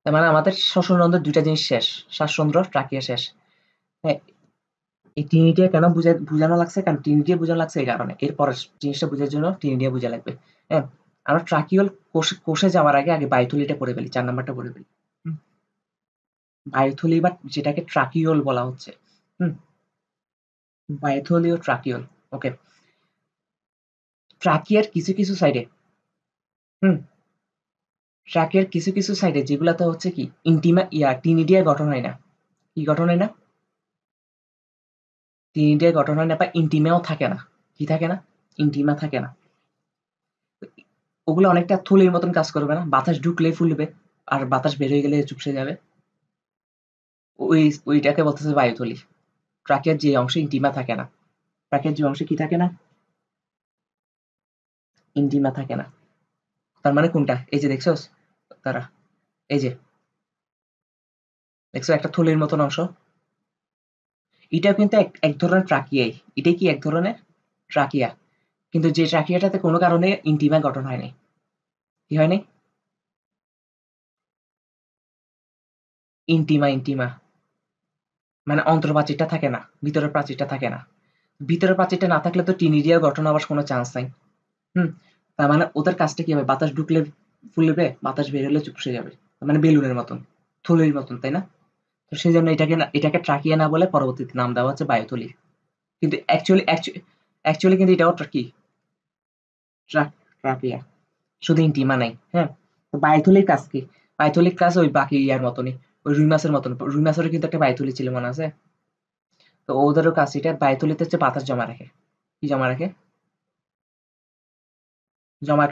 তার মানে আমাদের শ্বসনতন্ত্রের দুইটা জিনিস শেষ, শ্বাসতন্ত্র, ট্রাকিয়া শেষ। হ্যাঁ, এই টিনিডিয়া কেন বুঝানো লাগছে? কারণ টিনিডিয়া বোঝানো লাগছে এই কারণে, এর পরের জিনিসটা বোঝার জন্য টিনিডিয়া বোঝা লাগবে। হ্যাঁ, আমরা ট্রাকিওল কোষে যাওয়ার আগে আগে বায়ুথলিটা পড়ে ফেলি, 4 নাম্বারটা পড়ে ফেলি। হুম, বায়ুথলি বা যেটাকে ট্রাকিওল বলা হচ্ছে। হুম বায়ুথলি ও ট্রাকিওল। ওকে, ট্রাকিয়ার কিছু কিছু সাইডে, হুম ট্রাকিয়ার কিছু কিছু সাইডে যেগুলাতে হচ্ছে কি ইন্টিমা টিনিডিয়া গঠন হয় না। কি গঠন হয় না? টিনিডিয়া গঠন হয় না বা ইন্টিমাও থাকে না। কি থাকে না? ইন্টিমা থাকে না। ওগুলো অনেকটা থলির মতন কাজ করবে না? বাতাস ঢুকলেই ফুলবে, আর বাতাস বের হয়ে গেলে চুপসে যাবে। ওই ওইটাকে বলতেছে বায়ুথলি। ট্রাকের যে অংশে ইন্টিমা থাকে না, ট্রাকের যে অংশে কি থাকে না? ইন্টিমা থাকে না। তার মানে কোনটা? এই যে দেখছোস তারা, এই যে দেখছো একটা থলির মতন অংশ, এটাও কিন্তু এক এক ধরনের ট্রাকিয়াই। এটাই কি এক ধরনের ট্রাকিয়া, কিন্তু যে ট্রাকিয়াটাতে কোনো কারণে ইন্টিমা গঠন হয়নি। কি হয়নি? ইন্টিমা, ইন্টিমা মানে অন্তর্প্রাচীরটা থাকে না, ভিতরের প্রাচীরটা থাকে না। ভিতরের প্রাচীরটা না থাকলে তো টিনিডিয়া গঠন হওয়ার কোনো চান্স নাই। হুম তার মানে ওদের কাজটা কি হবে? বাতাস ঢুকলে ফুলবে, বাতাস বের হলে চুপসে যাবে। তার মানে বেলুনের মতন, থলির মতন, তাই না? তো সেই জন্য এটাকে ট্রাকিয়া না বলে পরবর্তীতে নাম দেওয়া হচ্ছে বায়ুথলি। কিন্তু অ্যাকচুয়ালি কিন্তু এটাও কি ট্রাকিয়া, শুধু ইন্টিমা নাই। হ্যাঁ, তো বায়ুথলির কাজ কি? বায়ুথলির কাজ ওই বাকি ইয়ার মতনই, ওই রুই মাছের মতন। রুই মাছেরও কিন্তু একটা বায়ুথলি ছিল, মনে আছে? তো ওদেরও কাজ এটা, বায়ুথলিতে হচ্ছে বাতাস জমা রাখে। কি জমা রাখে? জমা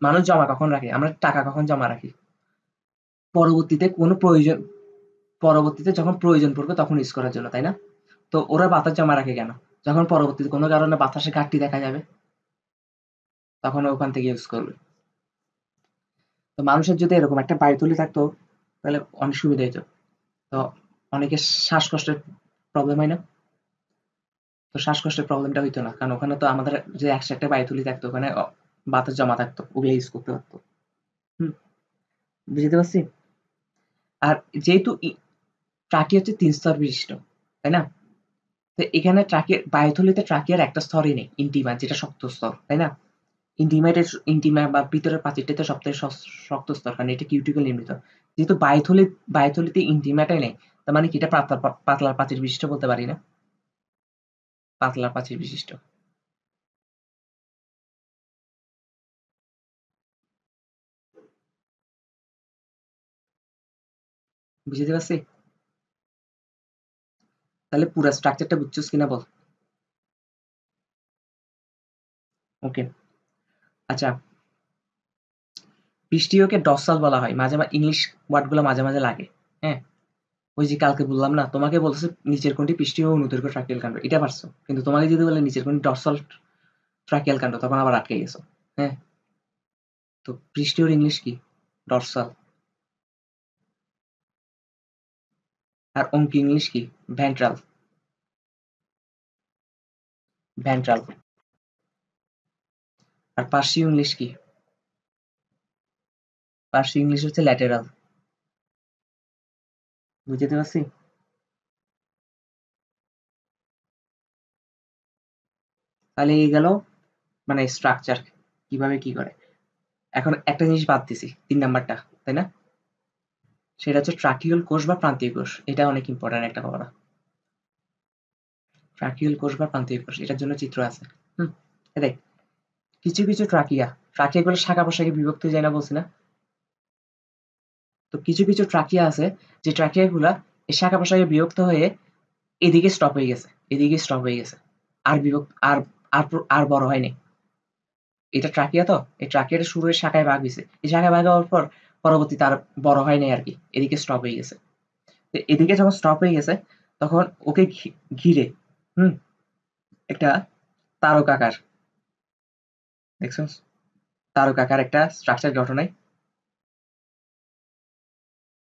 মানুষ জমা কখন রাখে? আমরা টাকা কখন জমা রাখি? পরবর্তীতে কোনো প্রয়োজন, পরবর্তীতে যখন প্রয়োজন পড়বে তখন ইউজ করার জন্য, তাই না? তো ওরা বাতাস জমা রাখে কেন? যখন পরবর্তীতে কোনো কারণে বাতাসে ঘাটতি দেখা যাবে তখন ওখান থেকে ইউজ করবে। তো মানুষের যদি এরকম একটা বায়ুথলি থাকতো তাহলে অনেক সুবিধা হতো। তো অনেকের শ্বাসকষ্টের প্রবলেম হয় না? তো শ্বাসকষ্টের প্রবলেমটা হইতো না, কারণ ওখানে তো আমাদের যে একশো একটা বায়ুথলি থাকতো, ওখানে বাতাস জমা থাকতো, ওগুলো ইউজ করতে পারতো। হুম বুঝতে পারছি। আর যেহেতু ট্রাকি হচ্ছে 3 স্তর বিশিষ্ট, তাই না? তো এখানে বায়ুথলিতে ট্রাকিয়ার একটা স্তরই নেই, ইন্টিমা, যেটা শক্ত স্তর, তাই না? ইন্টিমা বা ভিতরের প্রাচীরটাই তো সবথেকে শক্ত স্তর, কারণ এটা কিউটিকল নির্মিত। যেহেতু বায়ুথলিতে ইন্টিমাটাই নেই, তার মানে কি এটা পাতলা প্রাচীর বিশিষ্ট বলতে পারি না? পাতলা প্রাচীর বিশিষ্ট। বুঝতে পারছি। তাহলে পুরা স্ট্রাকচারটা বুঝছস কিনা বল। ওকে, আচ্ছা, পৃষ্ঠীয়কে ডর্সাল বলা হয়, মাঝে মাঝে ইংলিশ ওয়ার্ডগুলো মাঝে মাঝে লাগে। হ্যাঁ, ওই যে কালকে বললাম না, তোমাকে বলছে নিচের কোনটি পৃষ্ঠীয় অনুদৈর্ঘ্য ট্রাকিয়াল কাণ্ড, এটা পারছো, কিন্তু তোমাকে যদি বলে নিচের কোনটি ডর্সাল ট্রাকিয়াল কাণ্ড, তখন আবার আটকে গেছো। হ্যাঁ, তো পৃষ্ঠীয়র ইংলিশ কি? ডর্সাল। আর অঙ্ক ইংলিশ কি? ভেন্ট্রাল। ভেন্ট্রাল। আর পার্শ্বীয় ইংলিশ কি? পার্শ্বীয় ইংলিশ হচ্ছে ল্যাটেরাল। বুঝতে পারছি? তাহলে এই গেল মানে স্ট্রাকচার, কিভাবে কি করে। এখন একটা জিনিস বাদ দিছি, ৩ নাম্বারটা, তাই না? সেটা হচ্ছে ট্রাকিউল কোষ বা প্রান্তীয় কোষ। এটা অনেক ইম্পর্টেন্ট একটা কথা। ট্রাকিউল কোষ বা প্রান্তীয় কোষ, এটার জন্য চিত্র আছে। দেখ, কিছু কিছু ট্রাকিয়াগুলো শাখা প্রশাখায় বিভক্ত হয়ে যায় না, বলছি না? তো কিছু কিছু ট্রাকিয়া আছে যে ট্রাকিয়াগুলা এই শাখা প্রশাখায় বিভক্ত হয়ে এদিকে স্টপ হয়ে গেছে, এদিকে স্টপ হয়ে গেছে, আর বিভক্ত আর বড় হয়নি। এটা ট্রাকিয়া, তো এই ট্রাকিয়াটা শুরু হয়ে শাখায় ভাগ হয়েছে, এই শাখায় ভাগ হওয়ার পর পরবর্তীতে আর বড় হয় নাই আর কি, এদিকে স্টপ হয়ে গেছে। তো এদিকে যখন স্টপ হয়ে গেছে, তখন ওকে ঘিরে একটা তারকাকার, দেখছো, তারকাকার একটা স্ট্রাকচার গঠন হয়।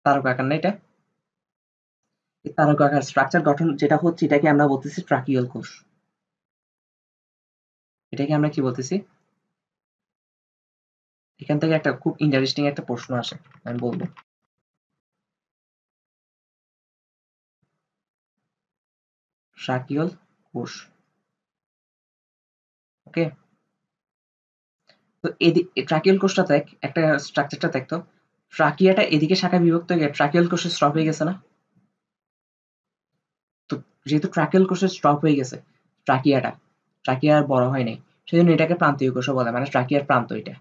তারকাকার না এটা? এই তারকাকার স্ট্রাকচার গঠন যেটা হচ্ছে, এটাকে আমরা বলতেছি ট্রাকিয়াল কোষ। এটাকে আমরা কি বলতেছি? এখান থেকে একটা খুব ইন্টারেস্টিং একটা প্রশ্ন আসে, আমি বলবো। ট্রাকিয়াল কোষ, ওকে। তো ট্রাকিয়াল কোষটা দেখ, একটা স্ট্রাকচারটা দেখতো, ট্রাকিয়াটা এদিকে শাখায় বিভক্ত হয়ে গিয়ে ট্রাকিয়াল কোষে স্টপ হয়ে গেছে না? তো যেহেতু ট্রাকিয়াল কোষে স্টপ হয়ে গেছে, ট্রাকিয়া আর বড় হয় নাই, সেজন্য এটাকে প্রান্তীয় কোষ বলে, মানে ট্রাকিয়ার প্রান্ত এটা।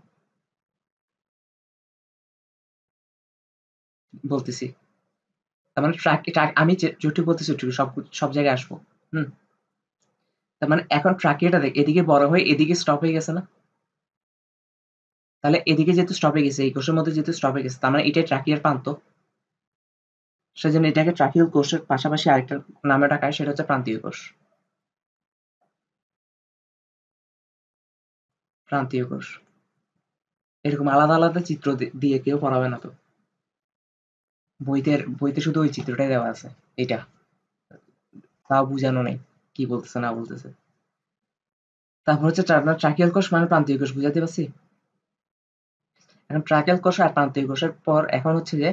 বলতেছি, তার মানে আমি যেটুকু বলতেছি ওইটুকু, সব জায়গায় আসবো। হুম তার মানে এখন ট্রাকিয়াটা দেখ, এদিকে বড় হয়ে এদিকে স্টপ হয়ে গেছে না? তাহলে এদিকে যেহেতু স্টপ হয়ে গেছে, এই কোষের মধ্যে যেহেতু স্টপ হয়ে গেছে, তার মানে এটাই ট্রাকিয়ার প্রান্ত। সেজন্য এটাকে ট্রাকিয়াল কোষের পাশাপাশি আরেকটা নামে ডাকা, সেটা হচ্ছে প্রান্তীয় কোষ। প্রান্তীয় কোষ। এরকম আলাদা আলাদা চিত্র দিয়ে কেউ পড়াবে না তো। বইতে শুধু ওই চিত্রটাই দেওয়া আছে, এটা তাও বুঝানো নেই কি বলতেছে না বলতেছে। তারপর হচ্ছে আপনার ট্রাকিয়াল কোষ মানে প্রান্তীয় কোষ, বুঝাতে পারছি? এখন ট্রাকিয়াল কোষ আর প্রান্তীয় কোষের পর এখন হচ্ছে যে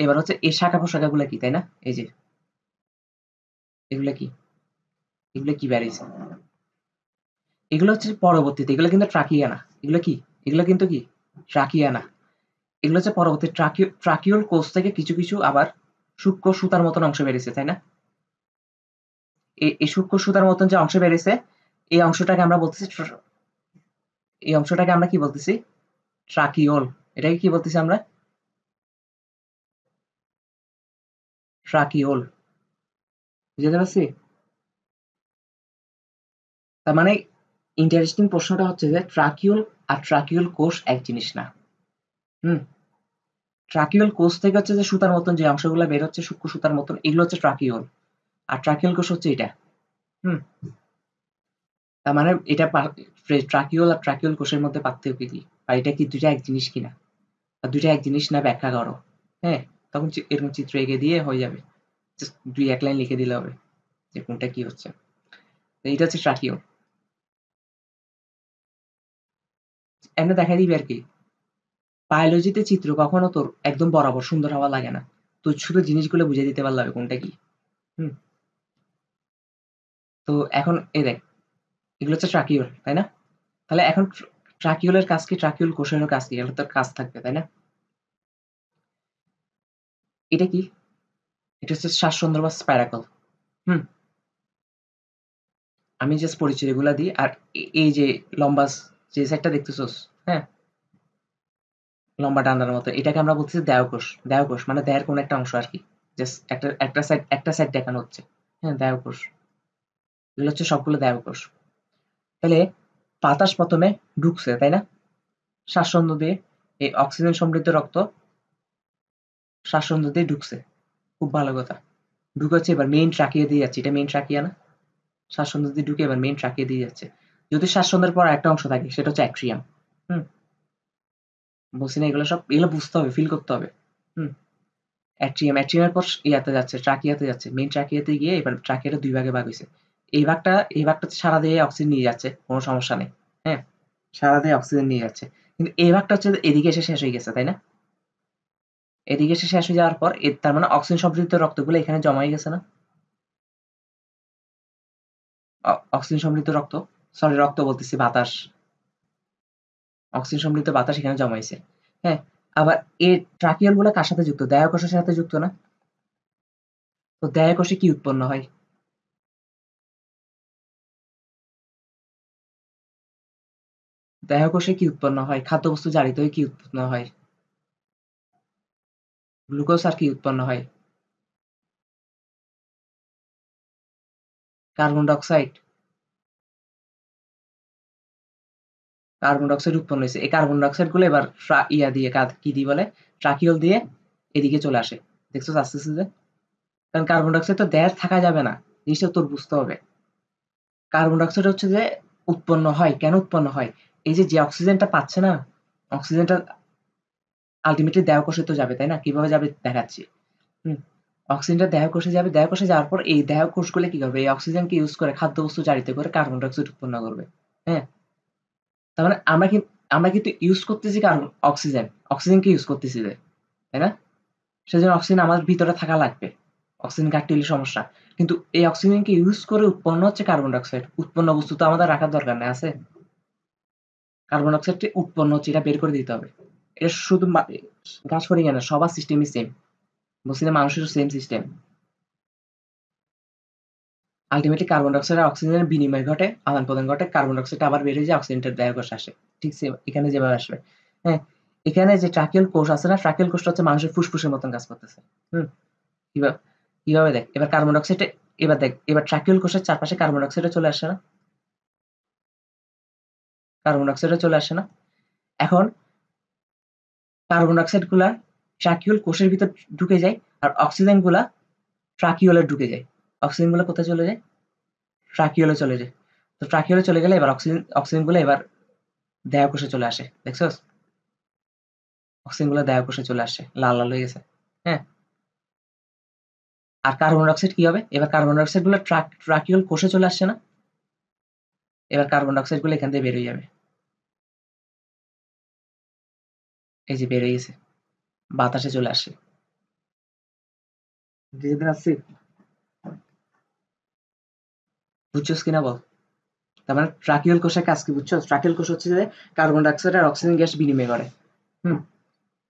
এবার হচ্ছে এই শাখা প্রশাখাগুলো কি, তাই না? এই যে এগুলা কি, এগুলো কি বেরিয়েছে, এগুলো হচ্ছে পরবর্তীতে, এগুলো কিন্তু ট্রাকিয়া না। এগুলো কি, এগুলো কিন্তু কি ট্রাকিয়া না, এগুলো হচ্ছে পরবর্তী ট্রাকিউল কোষ থেকে কিছু কিছু আবার সূক্ষ্ম সুতার মতন অংশ বেরিয়েছে, তাই না? এই সূক্ষ্ম সুতার মতন যে অংশ বেরিয়েছে, এই অংশটাকে আমরা বলতেছি, এই অংশটাকে আমরা কি বলতেছি? ট্রাকিওল। এটাকে কি বলতেছি আমরা? ট্রাকিওল। বুঝতে পারছি? তার মানে ইন্টারেস্টিং প্রশ্নটা হচ্ছে যে ট্রাকিউল আর ট্রাকিউল কোষ এক জিনিস না। হুম ট্রাকিউল কোষ থেকে হচ্ছে যে সুতার মতন যে অংশগুলো বের হচ্ছে, সূক্ষ্ম সুতার মতন, এগুলো হচ্ছে ট্রাকিউল। আর ট্রাকিউল কোষ হচ্ছে এটা। হুম তার মানে এটা ট্রাকিউল আর ট্রাকিউল কোষের মধ্যে পার্থক্য কি, আর এটা কি দুইটা এক জিনিস কিনা, আর দুইটা এক জিনিস না ব্যাখ্যা করো। হ্যাঁ, তখন এরকম চিত্র এঁকে দিয়ে হয়ে যাবে, জাস্ট ২-১ লাইন লিখে দিলে হবে যে কোনটা কি হচ্ছে। তো এটা হচ্ছে ট্রাকিউল। এমনি দেখাই দিবি আর কি। বায়োলজিতে চিত্র কখনো তোর একদম বরাবর সুন্দর হওয়া লাগে না, তো শুধু জিনিসগুলো বুঝিয়ে দিতে পারলে হবে কোনটা কি। হুম তো এখন এই দেখ, এগুলো হচ্ছে ট্রাকিউল, তাই না? তাহলে এখন ট্রাকিউলের কাজ কি, ট্রাকিউল কোষেরও কাজ কি, এগুলো তো কাজ থাকবে, তাই না? এটা কি? এটা হচ্ছে শ্বাসরন্ধ্র বা স্পাইরাকল। হুম আমি জাস্ট পরিচয়গুলা দিই। আর এই যে লম্বা যে সাইডটা দেখতেছোস, হ্যাঁ, লম্বা ডান্ডার মতো, এটাকে আমরা বলতেছি দেহকোষ। দেহকোষ মানে দেহের কোন একটা অংশ আর কি, জাস্ট একটা সাইড দেখানো হচ্ছে। হ্যাঁ, দেহকোষ। এগুলো হচ্ছে সবগুলো দেহকোষ। তাহলে বাতাস প্রথমে ঢুকছে, তাই না? শ্বাসরন্ধ্র দিয়ে। এই অক্সিজেন সমৃদ্ধ রক্ত শ্বাসতন্ত্র দিয়ে ঢুকছে, খুব ভালো কথা। ঢুকে হচ্ছে এবার মেইন ট্রাকিয়া দিয়ে যাচ্ছে, এটা মেইন ট্রাকিয়া না? শ্বাসতন্ত্র দিয়ে ঢুকে এবার মেইন ট্রাকিয়া দিয়ে যাচ্ছে। যদি শ্বাসতন্ত্রের পর একটা অংশ থাকে সেটা হচ্ছে অ্যাট্রিয়াম। বলছি না, এগুলো সব এগুলো বুঝতে হবে, ফিল করতে হবে। অ্যাট্রিয়ামের পর ইয়াতে যাচ্ছে, ট্রাকিয়াতে যাচ্ছে। মেইন ট্রাকিয়াতে গিয়ে এবার ট্রাকিয়াটা ২ ভাগে ভাগ হইছে। এই ভাগটা সারা দিয়ে অক্সিজেন নিয়ে যাচ্ছে, কোনো সমস্যা নেই। হ্যাঁ? সারা দিয়ে অক্সিজেন নিয়ে যাচ্ছে। কিন্তু এই ভাগটা হচ্ছে এদিকে এসে শেষ হয়ে গেছে, তাই না? এদিকে এসে শেষ হয়ে যাওয়ার পর তার মানে অক্সিজেন সমৃদ্ধ রক্তগুলো এখানে জমা হয়ে গেছে না? অক্সিজেন সমৃদ্ধ রক্ত, সরি রক্ত বলতেছি, বাতাস। অক্সিজেন সমৃদ্ধ বাতাস এখানে জমা হইছে। হ্যাঁ? আবার এই ট্রাকিয়াল গুলা কার সাথে যুক্ত? দেহকোষের সাথে যুক্ত না? তো দেহকোষে কি উৎপন্ন হয়? দেহকোষে কি উৎপন্ন হয়? খাদ্যবস্তু জারিত হয়ে কি উৎপন্ন হয়? গ্লুকোজ আর কি উৎপন্ন হয়? Carbon die oxide. Carbon die oxide উৎপন্ন হইছে। এই কার্বন ডাই অক্সাইড গুলো এবার ইয়া দিয়ে কি দিয়ে বলে? ট্রাকিউল দিয়ে এদিকে চলে আসে। দেখছস আসতেছে যে? কারণ কার্বন ডাই অক্সাইড তো দেহে থাকা যাবে না। জিনিসটা তোর বুঝতে হবে। কার্বন ডাই অক্সাইড হচ্ছে যে উৎপন্ন হয়। কেন উৎপন্ন হয়? এই যে অক্সিজেনটা পাচ্ছে না? অক্সিজেনটা আল্টিমেটলি দেহকোষে তো যাবে, তাই না? কিভাবে যাবে দেখাচ্ছি। হুম। অক্সিজেনটা দেহকোষে যাবে। দেহকোষে যাওয়ার পর এই দেহকোষগুলো কি করবে? এই অক্সিজেনকে ইউজ করে খাদ্যবস্তু জারিত করে কার্বন ডাই অক্সাইড উৎপন্ন করবে। হ্যাঁ? তার মানে আমরা কিন্তু ইউজ করতেছি অক্সিজেন। অক্সিজেনকে ইউজ করতেছি যে, তাই না? সেজন্য অক্সিজেন আমাদের ভিতরে থাকা লাগবে। অক্সিজেন ঘাটতি হলে সমস্যা। কিন্তু এই অক্সিজেনকে ইউজ করে উৎপন্ন হচ্ছে কার্বন ডাই অক্সাইড। উৎপন্ন বস্তু তো আমাদের রাখার দরকার নাই, আছে? কার্বন ডাই অক্সাইডটি উৎপন্ন হচ্ছে, এটা বের করে দিতে হবে। এটা শুধু গাছফড়িং না, সবার সিস্টেমই সেম। বলছি না, মানুষেরও same system. Ultimately carbon die oxide আর অক্সিজেনের বিনিময় ঘটে, আদান-প্রদান ঘটে। কার্বন ডাই অক্সাইডটা আবার বের হয়ে যায়, অক্সিজেনটা দেহকোষে আসে। ঠিক সেম এখানে যেভাবে আসবে। হ্যাঁ? এখানে যে ট্রাকিয়াল কোষ আছে না? ট্রাকিয়াল কোষটা হচ্ছে মানুষের ফুসফুসের মতন কাজ করতেছে। হুম? কিভাবে কিভাবে দেখ, এবার কার্বন ডাই অক্সাইডে এবার দেখ, এবার ট্রাকিউল কোষের চারপাশে কার্বন ডাই অক্সাইডও চলে আসে না? কার্বন ডাই অক্সাইডও চলে আসে না? এখন কার্বন ডাই অক্সাইড গুলা ট্রাকিউল কোষের ভিতর ঢুকে যায়, আর অক্সিজেন গুলা ট্রাকিউলে ঢুকে যায়। অক্সিজেন গুলা কোথায় চলে যায়? ট্রাকিউলে চলে যায়। তো ট্রাকিউলে চলে গেলে এবার অক্সিজেন গুলো এবার দেহকোষে চলে আসে। দেখছস? অক্সিজেন গুলো দেহকোষে চলে আসে। লাল, লাল হয়ে গেছে। হ্যাঁ? আর কার্বন ডাই অক্সাইড কি হবে? এবার কার্বন ডাই অক্সাইড গুলো ট্রাকিউল কোষে চলে আসছে না? এবার কার্বন ডাই অক্সাইড গুলো এখান দিয়ে বের হয়ে যাবে। এই যে বের হয়ে গেছে। বাতাসে চলে আসে। বুঝতে পারছি? বুঝছস কিনা বল? তার মানে ট্রাকিউল কোষের কাজ কি বুঝছস? ট্রাকিউল কোষ হচ্ছে যে কার্বন ডাই অক্সাইড আর অক্সিজেন গ্যাস বিনিময় করে। হুম?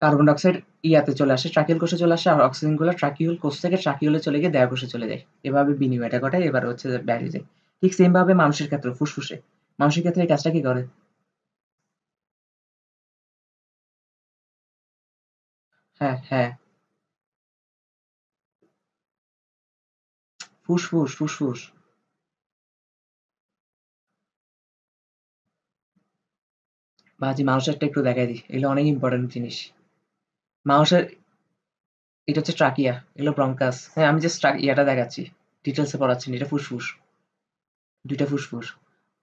কার্বন ডাই অক্সাইড ইয়াতে চলে আসে, ট্রাকিউল কোষে চলে আসে, আর অক্সিজেন গুলো ট্রাকিউল কোষ থেকে ট্রাকিউলে চলে গিয়ে দেহকোষে চলে যায়। এভাবে বিনিময়টা ঘটায়, এবার হচ্ছে যে বেরিয়ে যায়। ঠিক সেম ভাবে মানুষের ক্ষেত্রে ফুসফুসে। মানুষের ক্ষেত্রে এই কাজটা কি করে? হ্যাঁ, হ্যাঁ। ফুসফুস, ফুসফুস। বাজি মানুষেরটা একটু দেখাই দিই। এগুলো অনেক ইম্পর্টেন্ট জিনিস। মানুষের এটা হচ্ছে ট্রাকিয়া, এগুলো ব্রঙ্কাস। হ্যাঁ, আমি জাস্ট ইয়াটা দেখাচ্ছি। ডিটেইলসে পড়াচ্ছি না। এটা ফুসফুস। ২ টা ফুসফুস।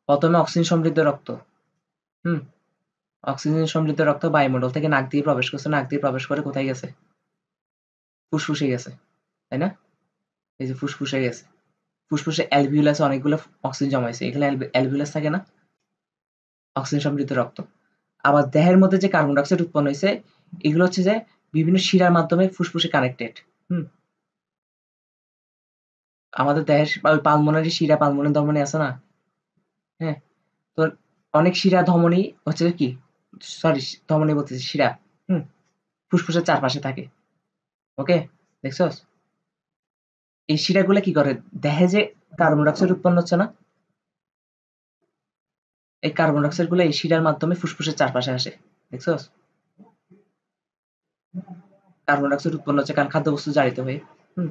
১ম এ অক্সিজেন সমৃদ্ধ রক্ত। হুম? অক্সিজেন সমৃদ্ধ রক্ত বায়ুমণ্ডল থেকে নাক দিয়ে প্রবেশ করছে। নাক দিয়ে প্রবেশ করে কোথায় গেছে? ফুসফুসে গেছে। তাই না? এই যে ফুসফুসে গেছে। ফুসফুসে অ্যালভিওলাসে অনেকগুলো অক্সিজেন জমা হইছে। এখানে অ্যালভিওলাস থাকে না? অক্সিজেন সমৃদ্ধ রক্ত। আবার দেহের মধ্যে যে কার্বন ডাই অক্সাইড উৎপন্ন হইছে, এগুলো হচ্ছে যে বিভিন্ন শিরার মাধ্যমে ফুসফুসে কানেক্টেড। হুম? আমাদের দেহের পালমোনারি শিরা, পালমোনারি ধমনী আছে না? হ্যাঁ? তো অনেক শিরা ধমনী হচ্ছে কি? সরি, ধমনী বলতেছি, শিরা। হুম? ফুসফুসের চারপাশে থাকে। ওকে? দেখছস? এই শিরাগুলা কি করে? দেহে যে কার্বন ডাই অক্সাইড উৎপন্ন হচ্ছে না? এই কার্বন ডাই অক্সাইড গুলো এই শিরার মাধ্যমে ফুসফুসের চারপাশে আসে। দেখছস? কার্বন ডাই অক্সাইড উৎপন্ন হচ্ছে কারণ খাদ্যবস্তু জারিত হয়ে। হুম?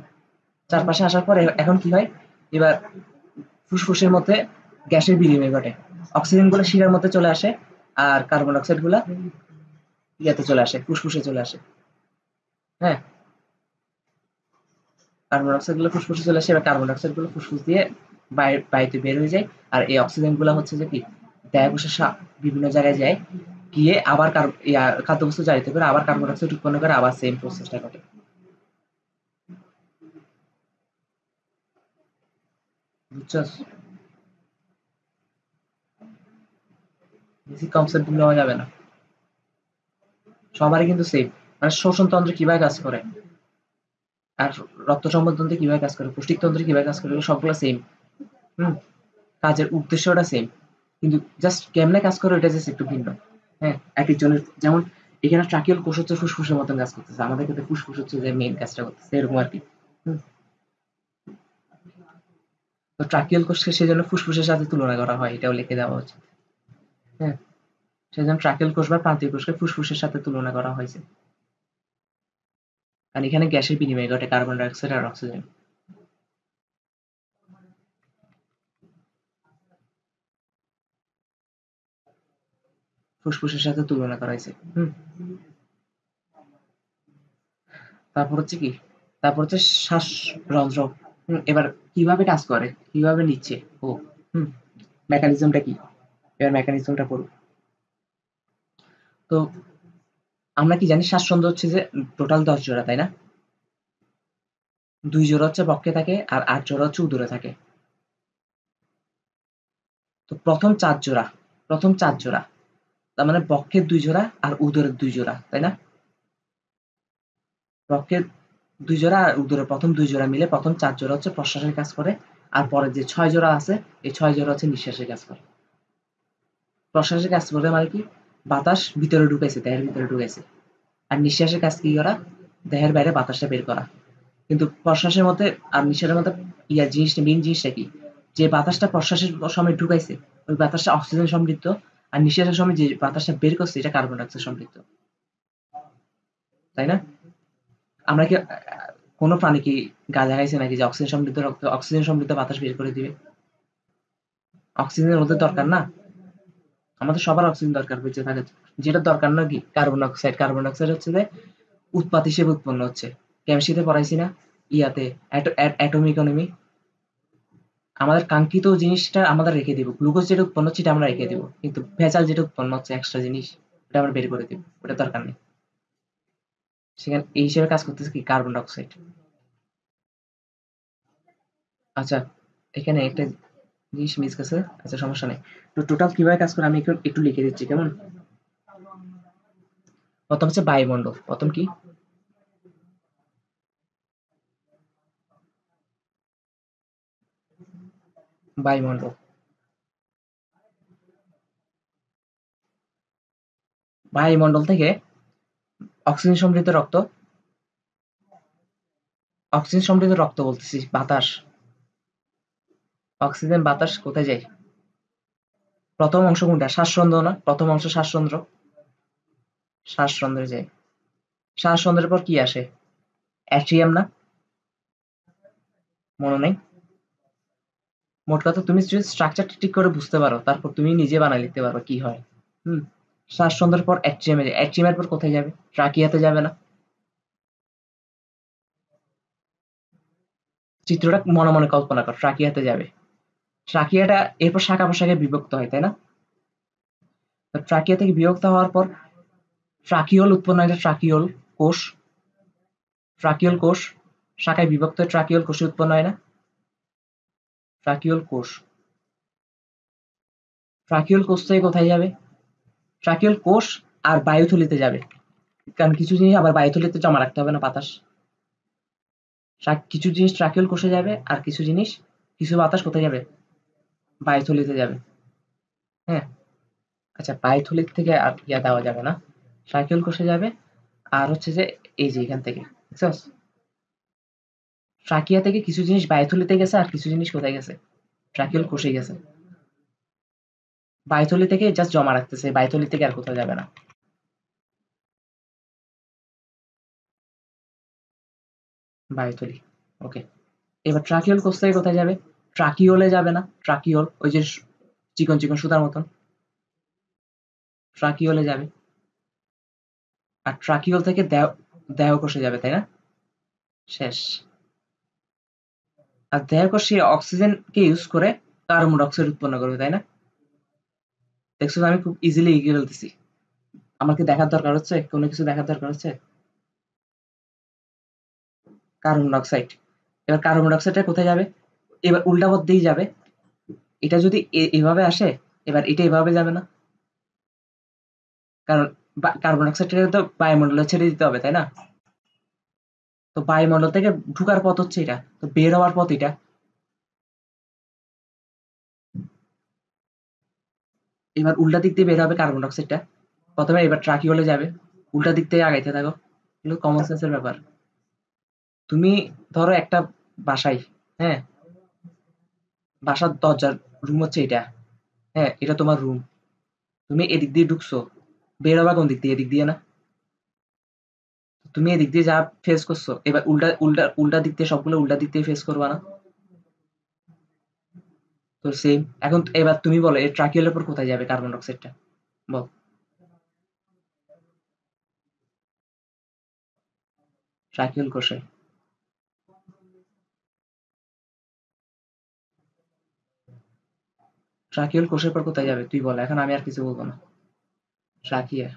চারপাশে আসার পরে এখন কি হয়? এবার ফুসফুসের মধ্যে গ্যাসের বিনিময় ঘটে। অক্সিজেন গুলো শিরার মধ্যে চলে আসে, আর কার্বন ডাই অক্সাইড গুলা ইয়াতে চলে আসে, ফুসফুসে চলে আসে। হ্যাঁ, কার্বন ডাইঅক্সাইড গুলো ফুসফুসে চলে আসে, এবার কার্বন ডাইঅক্সাইড গুলো ফুসফুস দিয়ে বায়ুতে বের হয়ে যায়। আর এই অক্সিজেন গুলো হচ্ছে যে কি দেহকোষের বিভিন্ন জায়গায় যায়, গিয়ে আবার খাদ্যবস্তু জারিত করে আবার কার্বন ডাইঅক্সাইড উৎপন্ন করে, আবার সেম প্রসেসটা ঘটে। বুঝছো? বেসিক কনসেপ্ট নেওয়া যাবে না, সবারই কিন্তু সেম। মানে শোষণ তন্ত্র কিভাবে কাজ করে, আর রক্ত সম্বন্ধ কিভাবে কাজ করে, পুষ্টিক তন্ত্র কিভাবে কাজ করে, সবগুলো সেম। হুম, কাজের উদ্দেশ্যটা সেম, কিন্তু জাস্ট কেমনে কাজ করে ওটা জাস্ট একটু ভিন্ন। হ্যাঁ, এক একজনের যেমন এখানে ট্রাকিয়াল কোষ হচ্ছে ফুসফুসের মতন কাজ করতেছে, আমাদের ক্ষেত্রে ফুসফুস হচ্ছে যে মেইন কাজটা করতেছে, এরকম আর কি। হুম, তো ট্রাকিয়াল কোষকে সেজন্য ফুসফুসের সাথে তুলনা করা হয়, এটাও লিখে দেওয়া হচ্ছে। হ্যাঁ, সেজন্য ট্রাকিয়াল কোষ বা প্রান্তীয় কোষকে ফুসফুসের সাথে তুলনা করা হয়েছে, কারণ এখানে গ্যাসের বিনিময় ঘটে, কার্বন ডাইঅক্সাইড আর অক্সিজেন। ফুসফুসের সাথে তুলনা করা হয়েছে। হুম, তারপর হচ্ছে কি, তারপর হচ্ছে শ্বাসরন্ধ্র। এবার কিভাবে কাজ করে, কিভাবে নিচ্ছে ও, হুম, মেকানিজমটা কি, এবার মেকানিজমটা পড়ব। তো আমরা কি জানি শ্বাসরন্ধ্র হচ্ছে যে টোটাল 10 জোড়া, তাই না? 2 জোড়া হচ্ছে বক্ষে থাকে আর 8 জোড়া হচ্ছে উদরে থাকে। তো প্রথম চার জোড়া তার মানে বক্ষের 2 জোড়া আর উদরের 2 জোড়া, তাই না? বক্ষের 2 জোড়া আর উদরের প্রথম 2 জোড়া মিলে প্রথম 4 জোড়া হচ্ছে প্রশ্বাসের কাজ করে, আর পরের যে 6 জোড়া আছে এই 6 জোড়া হচ্ছে নিঃশ্বাসের কাজ করে। প্রশ্বাসের কাজ করে মানে কি, বাতাস ভিতরে ঢুকাইছে, দেহের ভিতরে ঢুকাইছে। আর নিঃশ্বাসের কাজ কি করা, দেহের বাইরে বাতাসটা বের করা। কিন্তু প্রশ্বাসের মধ্যে আর নিঃশ্বাসের মধ্যে জিনিসটা মেইন জিনিসটা কি, যে বাতাসটা প্রশ্বাসের সময় ঢুকাইছে ওই বাতাসটা অক্সিজেন সমৃদ্ধ, আর নিঃশ্বাসের সময় যে বাতাসটা বের করছে এটা কার্বন ডাইঅক্সাইড সমৃদ্ধ, তাই না? আমরা কি কোনো প্রাণী কি গাঁজা খাইছে নাকি যে অক্সিজেন সমৃদ্ধ রক্ত অক্সিজেন সমৃদ্ধ বাতাস বের করে দিবে? অক্সিজেনের ওদের দরকার না, আমাদের সবার অক্সিজেন দরকার বেঁচে থাকার জন্য। যেটা দরকার না কি কার্বন ডাইঅক্সাইড হচ্ছে যে উৎপাদ হিসেবে উৎপন্ন হচ্ছে। কেমিস্ট্রিতে পড়াইছি না, ইয়াতে অ্যাটম ইকোনমি, আমাদের কাঙ্ক্ষিত জিনিসটা আমরা রেখে দিব, গ্লুকোজ যেটা উৎপন্ন হচ্ছে এটা আমরা রেখে দিব, কিন্তু ভেজাল যেটা উৎপন্ন হচ্ছে এক্সট্রা জিনিস ওটা আমরা বের করে দিব, ওটা দরকার নেই। সেখানে এই হিসেবে কাজ করতেছে কি কার্বন ডাইঅক্সাইড। আচ্ছা, এখানে একটা জিনিস মিস গেছে, আচ্ছা সমস্যা নেই। তো টোটাল কিভাবে কাজ করে আমি একটু একটু লিখে দিচ্ছি কেমন। প্রথম হচ্ছে বায়ুমণ্ডল, প্রথম কি, বায়ুমণ্ডল। বায়ুমণ্ডল থেকে অক্সিজেন সমৃদ্ধ রক্ত, অক্সিজেন সমৃদ্ধ রক্ত বলতেছি, বাতাস, অক্সিজেন বাতাস কোথায় যায়, প্রথম অংশ কোনটা, শ্বাসরন্ধ্র না, প্রথম অংশ শ্বাসরন্ধ্র, শ্বাসরন্ধ্রে যায়। শ্বাসরন্ধ্রের পর কি আসে, অ্যাট্রিয়াম না, মনে নেই? মোট কথা তুমি যদি স্ট্রাকচারটা ঠিক করে বুঝতে পারো তারপর তুমি নিজে বানায় লিখতে পারো কি হয়। হুম, শ্বাসরন্ধ্রের পর অ্যাট্রিয়ামে যায়, অ্যাট্রিয়ামের পর কোথায় যাবে, ট্রাকিয়াতে যাবে না? চিত্রটা মনে মনে কল্পনা কর, ট্রাকিয়াতে যাবে। ট্রাকিয়াটা এরপর শাখা প্রশাখায় বিভক্ত হয়, তাই না? তো ট্রাকিয়া থেকে বিভক্ত হওয়ার পর ট্রাকিওল উৎপন্ন হয়, ট্রাকিওল কোষ, ট্রাকিওল কোষ শাখায় বিভক্ত হয়ে ট্রাকিওল কোষে উৎপন্ন হয় না, ট্রাকিওল কোষ। ট্রাকিওল কোষ থেকে কোথায় যাবে, ট্রাকিওল কোষ আর বায়ুথলিতে যাবে, কারণ কিছু জিনিস আবার বায়ুথলিতে জমা রাখতে হবে না বাতাস। কিছু জিনিস ট্রাকিওল কোষে যাবে আর কিছু জিনিস, কিছু বাতাস কোথায় যাবে, বায়ুথলিতে যাবে। হ্যাঁ, আচ্ছা বায়ুথলির থেকে আর ইয়া দেওয়া যাবে না, ট্রাকিওল কোষে যাবে। আর হচ্ছে যে এই যে এখান থেকে বুঝছস, ট্রাকিয়া থেকে কিছু জিনিস বায়ুথলিতে গেছে আর কিছু জিনিস কোথায় গেছে, ট্রাকিওল কোষে গেছে। বায়ুথলি থেকে জাস্ট জমা রাখতেছে, বায়ুথলি থেকে আর কোথাও যাবে না। বায়ুথলি, ওকে। এবার ট্রাকিওল কোষ থেকে কোথায় যাবে, ট্রাকিওলে যাবে না, ট্রাকিওল ওই যে চিকন চিকন সুতার মতন, ট্রাকিওলে যাবে। আর ট্রাকিওল থেকে দেহকোষে যাবে, তাই না? শেষ। আর দেহকোষ সেই অক্সিজেনকে ইউজ করে কার্বন ডাইঅক্সাইড উৎপন্ন করবে, তাই না? দেখছো আমি খুব ইজিলি এগিয়ে ফেলতেছি। আমার কি দেখার দরকার হচ্ছে, কোনো কিছু দেখার দরকার হচ্ছে? Carbon dioxide. এবার কার্বন ডাইঅক্সাইডটা কোথায় যাবে? এবার উল্টা পথ দিয়েই যাবে। এটা যদি এভাবে আসে, এবার এটা এভাবে যাবে না, কারণ কার্বন ডাইঅক্সাইডটাকে তো বায়ুমণ্ডলে ছেড়ে দিতে হবে, তাই না? তো বায়ুমণ্ডল থেকে ঢুকার পথ হচ্ছে এটা, তো বের হওয়ার পথ এটা। এবার উল্টা দিক দিয়ে বের হবে কার্বন ডাইঅক্সাইডটা, প্রথমে এবার ট্রাকিওলে যাবে, উল্টা দিক থেকে আগাইতে থাকো। এগুলো কমন সেন্সের ব্যাপার। তুমি ধরো একটা বাসায়, হ্যাঁ, বাসার দরজার রুম হচ্ছে এটা, হ্যাঁ, এটা তোমার রুম। তুমি এদিক দিয়ে ঢুকছো, বের হবা কোন দিক দিয়ে? এদিক দিয়ে না? তুমি এদিক দিয়ে যা ফেস করছো, এবার উল্টা উল্টা উল্টা দিক দিয়ে সবগুলো উল্টা দিক দিয়ে ফেস করবা না? তো সেম। এখন এবার তুমি বলো এই ট্রাকিওলের উপর কোথায় যাবে কার্বন ডাইঅক্সাইডটা? বল। ট্রাকিওল কোষে। ট্রাকিওল কোষের পর কোথায় যাবে তুই বল, এখন আমি আর কিছু বলবো না। ট্রাকিয়া।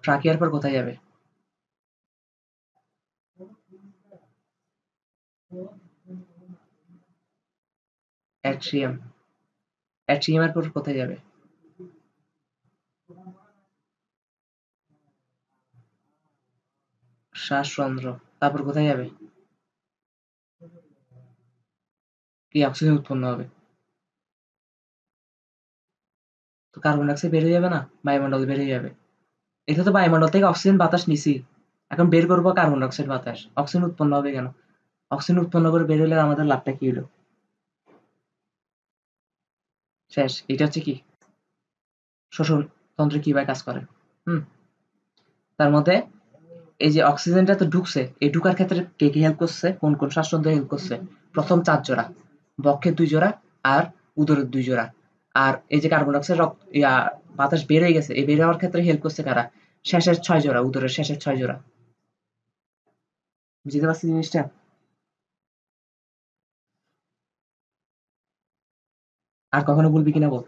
ট্রাকিয়ার পর কোথায় যাবে? অ্যাট্রিয়াম। অ্যাট্রিয়ামের পর কোথায় যাবে? শ্বাসরন্ধ্র। তারপর কোথায় যাবে? কি অক্সিজেন উৎপন্ন হবে। তো কার্বন ডাইঅক্সাইড বের হয়ে যাবে না, বায়ুমণ্ডল বের হয়ে যাবে। এটা তো বায়ুমণ্ডল থেকে অক্সিজেন বাতাস নিছি, এখন বের করবো কার্বন ডাইঅক্সাইড বাতাস, অক্সিজেন উৎপন্ন হবে কেন? অক্সিজেন উৎপন্ন করে বের হলে আমাদের লাভটা কি হলো? শেষ। এটা হচ্ছে কি, শোষণ তন্ত্রে কিভাবে কাজ করে। হুম। তার মধ্যে এই যে অক্সিজেনটা তো ঢুকছে, এই ঢুকার ক্ষেত্রে কে কি হেল্প করছে, কোন কোন শ্বাসতন্ত্র হেল্প করছে? প্রথম 4 জোড়া, বক্ষের 2 জোড়া, আর উদরের 2 জোড়া। আর এই যে কার্বন ডাইঅক্সাইড বাতাস বের হয়ে গেছে, এই বের হওয়ার ক্ষেত্রে হেল্প করছে কারা? শেষের 6 জোড়া, উদরের শেষের 6 জোড়া। বুঝতে পারছি জিনিসটা? আর কখনো বলবি কিনা বল।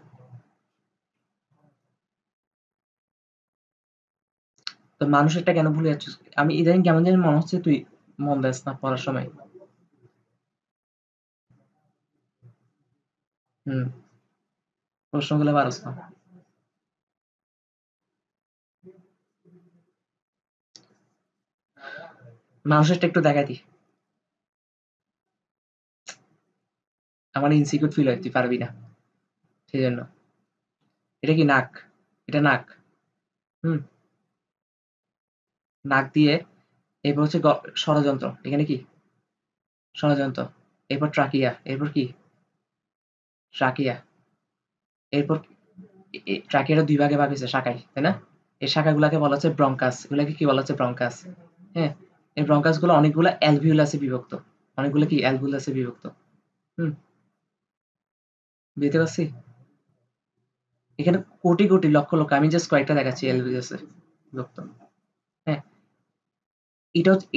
তো মানুষেরটা কেন ভুলে যাচ্ছিস? আমি ইদানিং কেমন জানি মনে হচ্ছে তুই মন দেস না পড়ার সময়। হুম। প্রশ্নগুলো পারস না। মানুষেরটা একটু দেখাই দি। আমার ইনসিকিউর ফিল হয় তুই পারবি না, সেই জন্য। এটা কি নাক? এটা নাক। হুম। নাক দিয়ে, এরপর হচ্ছে ষড়যন্ত্র, এখানে কি? ষড়যন্ত্র। এরপর ট্রাকিয়া, এরপর কি? ট্রাকিয়া। এরপর ট্রাকিয়াটা 2 ভাগে ভাগ হয়েছে, শাখায়, তাই না? এই শাখাগুলাকে বলা হচ্ছে ব্রঙ্কাস, এগুলাকে কি বলা হচ্ছে? ব্রঙ্কাস। হ্যাঁ। এই ব্রঙ্কাস গুলো অনেকগুলো অ্যালভিওলাসে বিভক্ত। অনেকগুলো কি অ্যালভিওলাসে বিভক্ত। হুম। বুঝতে পারছি? এখানে কোটি কোটি লক্ষ লক্ষ, আমি জাস্ট কয়েকটা দেখাচ্ছি অ্যালভিওলাসে বিভক্ত। হ্যাঁ।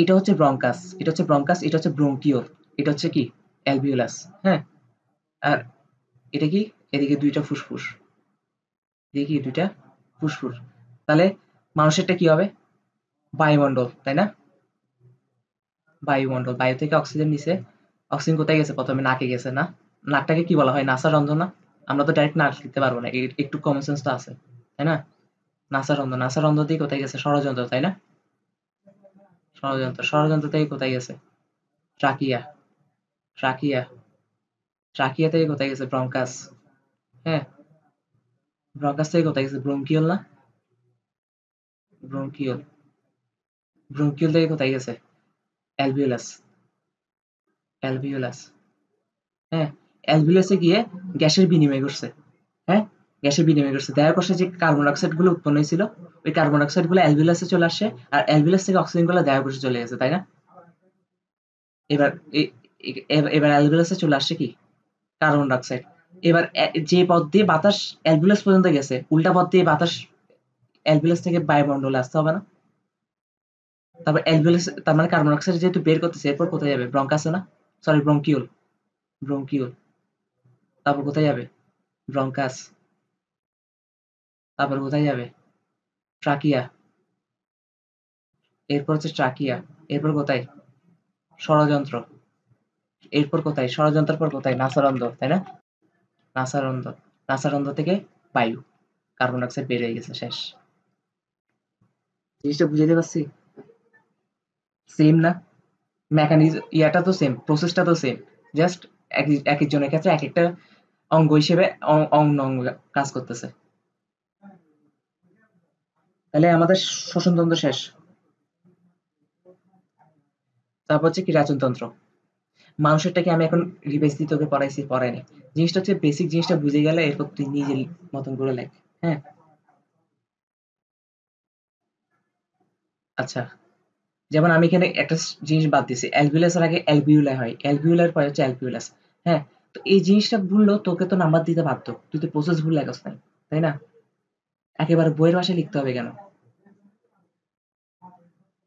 এটা হচ্ছে ব্রঙ্কাস, এটা হচ্ছে ব্রঙ্কাস, এটা হচ্ছে ব্রঙ্কিওল, এটা হচ্ছে কি? অ্যালভিওলাস। হ্যাঁ। আর এটা কি? এদিকে 2টা ফুসফুস। দেখি 2টা ফুসফুস। তাহলে মানুষেরটা কি হবে? বায়ুমণ্ডল, তাই না? বায়ুমণ্ডল, বায়ু থেকে অক্সিজেন নিছে। অক্সিজেন কোথায় গেছে? প্রথমে নাকে গেছে না? নাকটাকে কি বলা হয়? নাসারন্ধ্র না? আমরা তো ডাইরেক্ট নাক লিখতে পারবো না, একটু কমন সেন্স তো আছে, তাই না? নাসারন্ধ্র, নাসারন্ধ্র দিয়ে কোথায় গেছে? ষড়যন্ত্র, তাই না? ষড়যন্ত্র, ষড়যন্ত্র থেকে কোথায় গেছে? ট্রাকিয়া। ট্রাকিয়া। ট্রাকিয়া থেকে কোথায় গেছে? ব্রঙ্কাস। হ্যাঁ। ব্রঙ্কাস থেকে কোথায় গেছে? ব্রঙ্কিওল না? ব্রঙ্কিওল। ব্রঙ্কিওল থেকে কোথায় গেছে? অ্যালভিওলাস। অ্যালভিওলাস। হ্যাঁ। অ্যালভিওলাসে গিয়ে গ্যাসের বিনিময় করছে। হ্যাঁ। গ্যাসের বিনিময় করছে, দেহকোষে যে কার্বন ডাইঅক্সাইড গুলো উৎপন্ন হয়েছিল, ওই কার্বন ডাইঅক্সাইড গুলো অ্যালভিওলাসে চলে আসে, আর অ্যালভিওলাস থেকে অক্সিজেন গুলো দেহকোষে চলে গেছে, তাই না? এবার এবার অ্যালভিওলাসে চলে আসছে কি? Carbon dioxide. এবার যে পথ দিয়ে বাতাস অ্যালভিউলাস পর্যন্ত গেছে, উল্টা পথ দিয়ে বাতাস অ্যালভিউলাস থেকে বায়ুমণ্ডলে আসতে হবে না? তারপর অ্যালভিউলাস, তার মানে কার্বন ডাইঅক্সাইড যেহেতু বের করতেছে, এরপর কোথায় যাবে? ব্রঙ্কাসে না, সরি ব্রঙ্কিউল, ব্রঙ্কিউল। তারপর কোথায় যাবে? ব্রঙ্কাস। তারপর কোথায় যাবে? ট্রাকিয়া। এরপর হচ্ছে ট্রাকিয়া। এরপর কোথায়? ষড়যন্ত্র। এরপর কোথায়? ষড়যন্ত্রের পর কোথায়? নাসারন্ধ্র, তাই না? নাসারন্ধ্র। নাসারন্ধ্র থেকে বায়ু, কার্বন ডাইঅক্সাইড বের হয়ে গেছে, শেষ। জিনিসটা বুঝাতে পারছি? সেম না? মেকানিজম ইয়াটা তো সেম, প্রসেসটা তো সেম, জাস্ট এক একজনের ক্ষেত্রে এক একটা অঙ্গ হিসেবে অন্য অঙ্গ কাজ করতেছে। তাহলে আমাদের শ্বসনতন্ত্র শেষ। তারপর হচ্ছে কি রাচনতন্ত্র। মানুষেরটাকে আমি এখন রিভাইজ দিয়ে তোকে পড়াইছি, পড়াইনি। জিনিসটা হচ্ছে বেসিক জিনিসটা বুঝে গেলে এরপর তুই নিজের মতন করে লেখ। হ্যাঁ, আচ্ছা। যেমন আমি এখানে একটা জিনিস বাদ দিছি, অ্যালভিউলাস এর আগে অ্যালভিউলাই হয়, অ্যালভিউলার পরে হচ্ছে অ্যালভিউলাস। হ্যাঁ, তো এই জিনিসটা ভুললেও তোকে তো নাম্বার দিতে বাধ্য, তুই তো প্রসেস ভুল লেখাস নাই, তাই না? একেবারে বইয়ের ভাষায় লিখতে হবে কেন?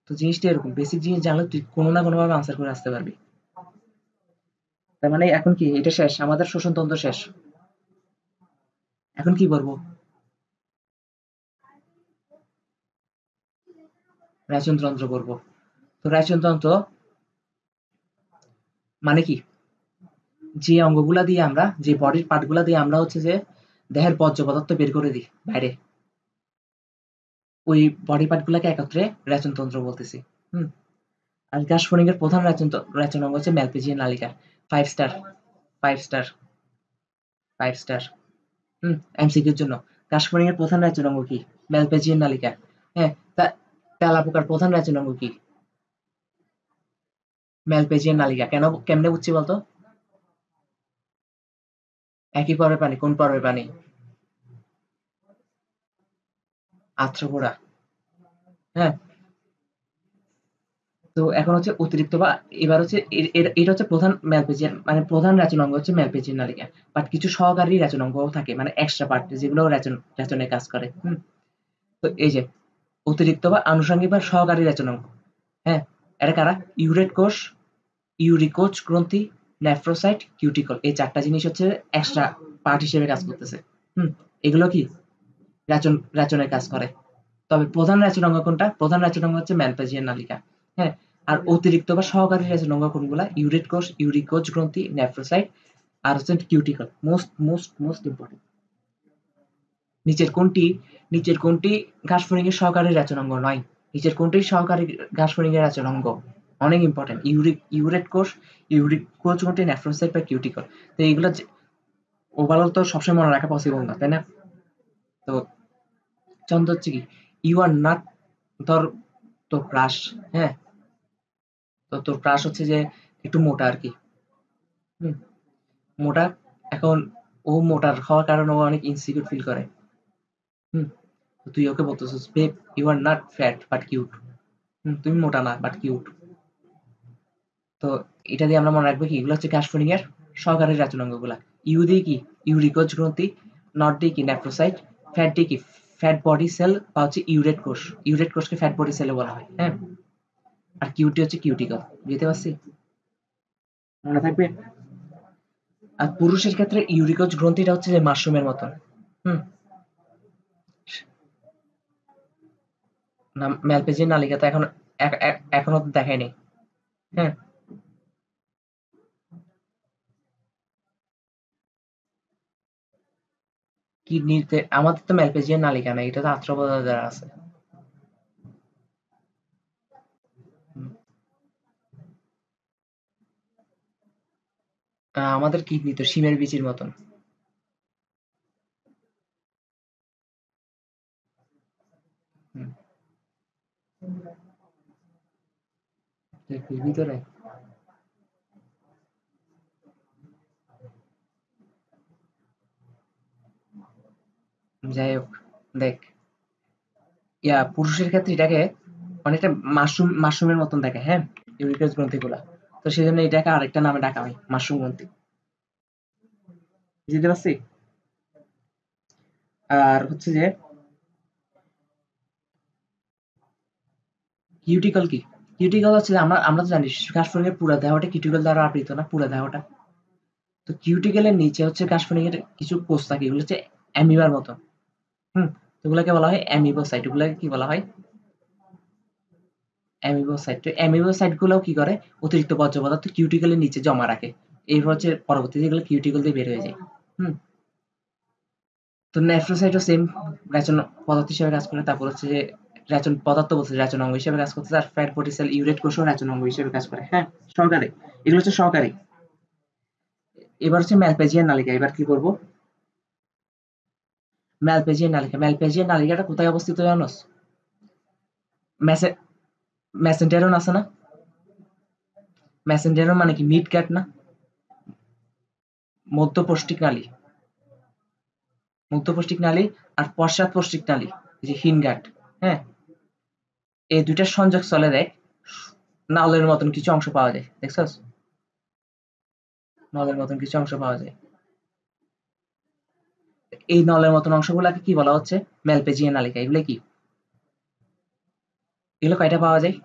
তো জিনিসটা এরকম, বেসিক জিনিস জানলে তুই কোনো না কোনো ভাবে আনসার করে আসতে পারবি। তার মানে এখন কি এটা শেষ, আমাদের শোষণতন্ত্র শেষ। এখন কি করবো? রেচনতন্ত্র করবো। তো রেচনতন্ত্র মানে কি? যে অঙ্গগুলা দিয়ে আমরা, যে বডির পার্ট গুলা দিয়ে আমরা হচ্ছে যে দেহের বর্জ্য পদার্থ বের করে দিই বাইরে, ওই বডি পার্ট গুলাকে একত্রে রেচনতন্ত্র বলতেছি। হুম। আর গ্যাসফড়িং এর প্রধান রেচন অঙ্গ হচ্ছে ম্যালপিজিয়ান নালিকা। 5 স্টার, 5 স্টার, 5 স্টার। হুম। এমসিকিউর জন্য, গ্যাসফড়িং এর প্রধান রেচন অঙ্গ কি? ম্যালপিজিয়ান নালিকা। হ্যাঁ, তা তেলাপোকার প্রধান রেচন অঙ্গ কি? ম্যালপেজিয়ান নালিকা। কেন, কেমনে বুঝছি বলতো? একই পর্বের প্রাণী, কোন পর্বের প্রাণী? আর্থ্রোপোডা। হ্যাঁ। তো এখন হচ্ছে অতিরিক্ত বা, এবার হচ্ছে এটা হচ্ছে প্রধান ম্যালপেজিয়ান, মানে প্রধান রেচন অঙ্গ হচ্ছে ম্যালপেজিয়ান নালিকা। বাট কিছু সহকারী রেচন অঙ্গও থাকে, মানে এক্সট্রা পার্ট যেগুলো রেচনের কাজ করে। হুম। তো এই যে অতিরিক্ত বা আনুষঙ্গিক বা সহকারী রেচন অঙ্গ। হ্যাঁ, এটা কারা? ইউরেট কোষ, ইউরিকোজ গ্রন্থি, নেফ্রোসাইট, কিউটিকল, এই 4টা জিনিস হচ্ছে এক্সট্রা পার্ট হিসেবে কাজ করতেছে। হুম। এগুলো কি রেচনের কাজ করে। তবে প্রধান রেচনাঙ্গ কোনটা? প্রধান রেচনাঙ্গ হচ্ছে ম্যালপেজিয়ান নালিকা। হ্যাঁ। আর অতিরিক্ত বা সহকারী রেচনাঙ্গ কোনগুলা? ইউরেট কোষ, ইউরিকোজ গ্রন্থি, নেফ্রোসাইট, আর হচ্ছে cuticle. Most most most important. নিচের কোনটি, নিচের কোনটি ঘাসফড়িং এর সহকারী রেচনাঙ্গ নয়? নিচের কোনটি সহকারী ঘাসফড়িং এর রেচনাঙ্গ? অনেক ইম্পর্টেন্ট। ইউরেট কোষ, ইউরিক কোষ গ্রন্থি, নেফ্রোসাইট বা কিউটিকল। তো এইগুলো ওভারঅল তো সবসময় মনে রাখা পসিবল না, তাই না? তো চন্দ্র হচ্ছে কি, ইউ আর নট, ধর তোর ক্রাশ, হ্যাঁ, তো তোর ক্রাশ হচ্ছে যে একটু মোটা আর কি। হুম। মোটা। এখন ও মোটার হওয়ার কারণে ও অনেক ইনসিকিউর ফিল করে। হুম। তো তুই ওকে বলতেছিস, babe you are not fat but cute. তুমি মোটা না বাট কিউট। তো এটা দিয়ে আমরা মনে রাখবো কি, এগুলো হচ্ছে ঘাসফড়িং এর সহকারী রেচনাঙ্গ গুলা। ইউ দিয়ে কি? ইউরিকোজ গ্রন্থি। নট দিয়ে কি? নেফ্রোসাইট। ফ্যাট দিয়ে কি? ফ্যাট বডি সেল বা হচ্ছে ইউরেট কোষ। ইউরেট কোষকে ফ্যাট বডি সেল বলা হয়। হ্যাঁ। আর কিউটি হচ্ছে কিউটিকল। বুঝতে পারছি? মনে থাকবে? আর পুরুষের ক্ষেত্রে ইউরিকোজ গ্রন্থিটা হচ্ছে যে মাশরুমের মতন। হুম। ম্যালপেজিয়ান নালিকা তো এখন এখনো তো দেখায়নি। হ্যাঁ। কিডনিতে আমাদের তো ম্যালপেজিয়ান নালিকা নাই, এটা তো আর্থ্রোপোডা দ্বারা আছে। হুম। আমাদের কিডনি তো শিমের বিচির মতন। হুম। ভিতরে। যাই হোক, দেখ, পুরুষের ক্ষেত্রে এটাকে অনেকটা মাশরুমের মতন দেখে, হ্যাঁ, ইউরিকোজ গ্রন্থিগুলা। তো সেই জন্য এটাকে আরেকটা নামে ডাকা হয়, মাশরুম গ্রন্থি। বুঝতে পারছি? আর হচ্ছে যে কিউটিকল কি? কিউটিকল হচ্ছে যে আমরা তো জানি কাশফড়িংয়ের পুরা দেহটা কিউটিকল দ্বারা আবৃত না, পুরা দেহটা। তো কিউটিকলের নিচে হচ্ছে কাশফড়িংয়ের কিছু কোষ থাকে, এগুলো হচ্ছে অ্যামিবার মতো। হুম, তো এগুলোকে বলা হয় অ্যামিবোসাইট। এগুলোকে কি বলা হয়? অ্যামিবোসাইট। তো অ্যামিবোসাইট গুলোও কি করে? অতিরিক্ত বর্জ্য পদার্থ কিউটিকলের নিচে জমা রাখে। এরপর হচ্ছে পরবর্তীতে এগুলো কিউটিকল দিয়ে বের হয়ে যায়। হুম, তো নেফ্রোসাইটও সেম রেচন পদার্থ হিসেবে কাজ করে। তারপর হচ্ছে যে রেচন পদার্থ বলছে রেচন অঙ্গ হিসেবে কাজ করতেছে। আর ফ্যাট বডি সেল ইউরেট কোষও রেচন অঙ্গ হিসেবে কাজ করে। হ্যাঁ, সহকারী। এগুলো হচ্ছে সহকারী। এবার হচ্ছে ম্যালপেজিয়ান নালিকা। এবার কি করব? ম্যালপেজিয়ান নালিকা। ম্যালপেজিয়ান নালিকাটা কোথায় অবস্থিত জানোস? মেসে মেসেন্টেরন আছে না? মেসেন্টেরন মানে কি? মিড ক্যাট না? মধ্যপষ্টিক নালী। মধ্যপষ্টিক নালী আর পশ্চাৎপষ্টিক নালী, এই যে হিনগাট। হ্যাঁ, এই দুইটার সংযোগস্থলে দেখ নলের মতন কিছু অংশ পাওয়া যায়। দেখছস? নলের মতন কিছু অংশ পাওয়া যায়। এই নলের মতন অংশগুলাকে কি বলা হচ্ছে? ম্যালপেজিয়ান নালিকা। এগুলো কি? এগুলো কয়টা পাওয়া যায়?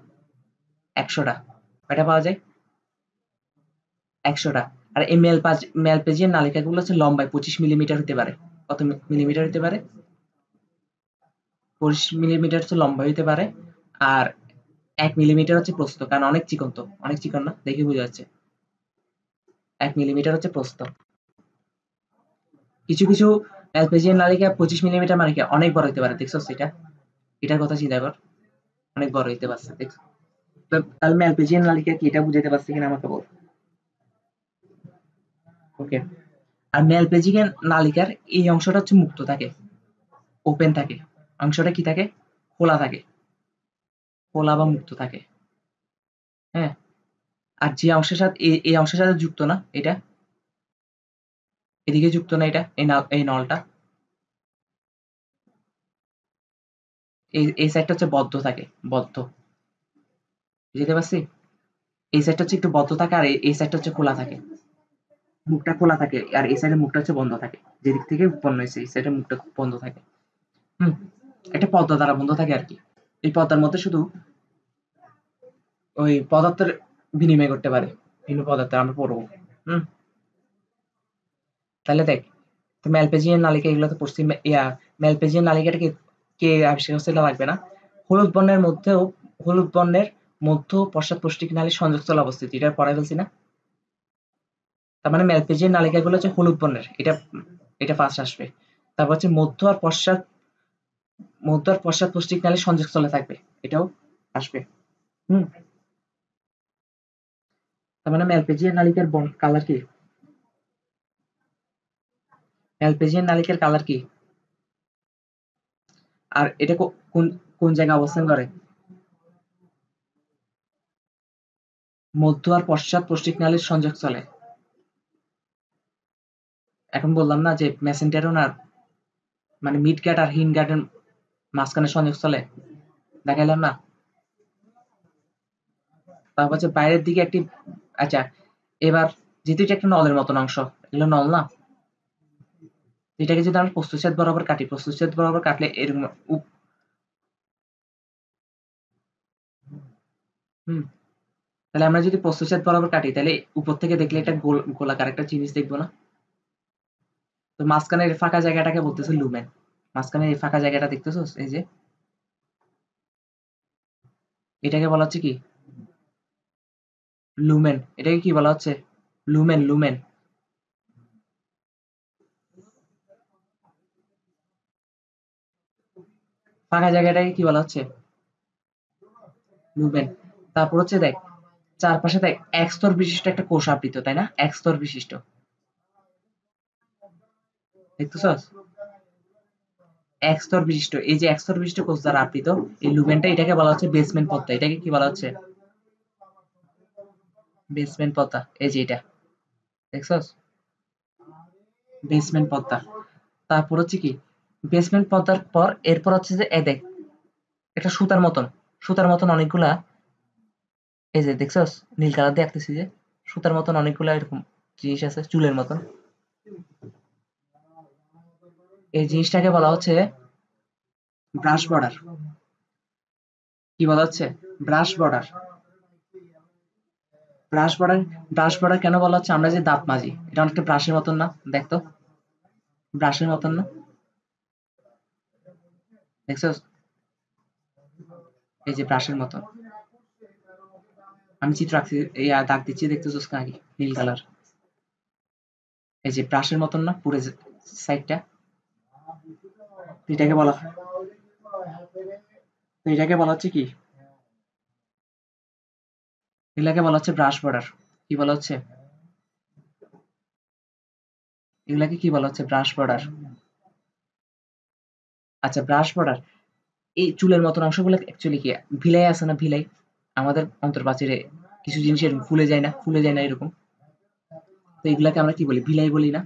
১০০টা। কয়টা পাওয়া যায়? ১০০টা। আর এই ম্যালপেজিয়ান নালিকাগুলো হচ্ছে লম্বায় ২৫ মিলিমিটার হতে পারে। কত মিলিমিটার হতে পারে? ২৫ মিলিমিটার হচ্ছে লম্বা হইতে পারে। আর ১ মিলিমিটার হচ্ছে প্রস্থ। কারণ অনেক চিকন তো। অনেক চিকন না? দেখে বোঝা যাচ্ছে। ১ মিলিমিটার হচ্ছে প্রস্থ। কিছু, কিছু ম্যালপেজিয়ান নালিকা ২৫ মিলিমিটার মানে কি অনেক বড় হইতে পারে। দেখছস এটা? এটার কথা চিন্তা কর। অনেক বড় হইতে পারছে। তাহলে ম্যালপেজিয়ান নালিকা কি, এটা বুঝাইতে পারছি কিনা আমাকে বল। ওকে। আর ম্যালপেজিয়ান নালিকার এই অংশটা হচ্ছে মুক্ত থাকে, ওপেন থাকে। অংশটা কি থাকে? খোলা থাকে। খোলা বা মুক্ত থাকে। হ্যাঁ? আর যে অংশের সাথে এই অংশের সাথে যুক্ত না এটা, এদিকে যুক্ত না এটা, এই নলটা, এই সাইডটা হচ্ছে বদ্ধ থাকে। বদ্ধ। বুঝতে পারছি? এই সাইডটা হচ্ছে একটু বদ্ধ থাকে আর এই সাইডটা হচ্ছে খোলা থাকে। মুখটা খোলা থাকে আর এই সাইডের মুখটা হচ্ছে বন্ধ থাকে। যেদিক থেকে উৎপন্ন হয়েছে এই সাইডের মুখটা বন্ধ থাকে। হুম, একটা পর্দা দ্বারা বন্ধ থাকে আর কি। এই পর্দার মধ্যে শুধু ওই পদার্থের বিনিময় করতে পারে। বিভিন্ন পদার্থ আমরা পড়বো। হুম, তাহলে দেখ, তো ম্যালপেজিয়ান নালিকা এগুলো তো পশ্চিম ম্যালপেজিয়ান নালিকাটা কে আবিষ্কার করছে এটা লাগবে না। হলুদ বর্ণের মধ্যেও হলুদ বর্ণের মধ্য পশ্চাৎপষ্টিক নালীর সংযোগস্থলে অবস্থিত। এটা পড়াই ফেলছি না? তার মানে ম্যালপেজিয়ান নালিকাগুলো হচ্ছে হলুদ বর্ণের। এটা ফার্স্ট আসবে। তারপর হচ্ছে মধ্য আর পশ্চাৎপষ্টিক নালীর সংযোগস্থলে থাকবে। এটাও আসবে। হুম, তার মানে ম্যালপেজিয়ান নালিকার কালার কি? ম্যালপেজিয়ান নালিকার কালার কি? আর এটা কোন কোন জায়গায় অবস্থান করে? মধ্য আর পশ্চাৎপষ্টিক নালীর সংযোগস্থলে। এখন বললাম না যে মেসেন্টেরন আর মানে মিড গার্ড আর হিন গার্ডের মাঝখানে সংযোগস্থলে দেখাইলাম না? তারপর হচ্ছে বাইরের দিকে একটি, আচ্ছা এবার যেহেতু এটা একটা নলের মতন অংশ, এগুলো নল না? এটাকে যদি আমরা প্রস্থচ্ছেদ বরাবর কাটি, প্রস্থচ্ছেদ বরাবর কাটলে এরকম হুম, তাহলে আমরা যদি প্রস্থচ্ছেদ বরাবর কাটি তাহলে উপর থেকে দেখলে একটা গোলাকার একটা জিনিস দেখবো না? তো মাঝখানের ফাঁকা জায়গাটাকে বলতেছে লুমেন। মাঝখানে এই ফাঁকা জায়গাটা দেখতেছোস? এই যে এটাকে বলা হচ্ছে কি? লুমেন। এটাকে কি বলা হচ্ছে? Lumen, lumen. ফাঁকা জায়গাটাকে কি বলা হচ্ছে? লুমেন। তারপর হচ্ছে দেখ, চারপাশে দেখ এক স্তর বিশিষ্ট একটা কোষ আবৃত, তাই না? এক স্তর বিশিষ্ট। দেখতেছস? এক স্তর বিশিষ্ট, এই যে এক স্তর বিশিষ্ট কোষ দ্বারা আবৃত এই লুমেনটা, এটাকে বলা হচ্ছে বেসমেন্ট পর্দা। এটাকে কি বলা হচ্ছে? বেসমেন্ট পর্দা। এই যে এটা, দেখছস? বেসমেন্ট পর্দা। তারপর হচ্ছে কি? বেসমেন্ট পর্দার পর এরপর হচ্ছে যে দেখ একটা সুতার মতন অনেকগুলা, এই যে দেখছস নীল কালার দিয়ে আঁকতেছি যে সুতার মতন অনেকগুলা এরকম জিনিস আছে চুলের মতন। এই জিনিসটাকে বলা হচ্ছে ব্রাশ বর্ডার। কি বলা হচ্ছে? Brush border. Brush border, brush border কেন বলা হচ্ছে? আমরা যে দাঁত মাজি, এটা অনেকটা ব্রাশের মতন না? দেখতো, ব্রাশের মতন না? দেখছো? এই যে ব্রাশের মতন। আমি চিত্র আঁকছি, এই দাগ দিচ্ছি, দেখতেছোস নাকি? নীল কালার। এই যে ব্রাশের মতন না পুরো সাইডটা? এটাকে বলা, এটাকে বলা হচ্ছে কি? এগুলাকে বলা হচ্ছে ব্রাশ বর্ডার। কি বলা হচ্ছে? এগুলাকে কি বলা হচ্ছে? Brush border. আচ্ছা, ব্রাশ বর্ডার। এই চুলের মতন অংশগুলো অ্যাকচুয়ালি কি? ভিলাই আছে না, ভিলাই? আমাদের অন্তর্বাচিরে কিছু জিনিস এরকম ফুলে যায় না, ফুলে যায় না এরকম? তো এগুলাকে আমরা কি বলি? ভিলাই বলি না?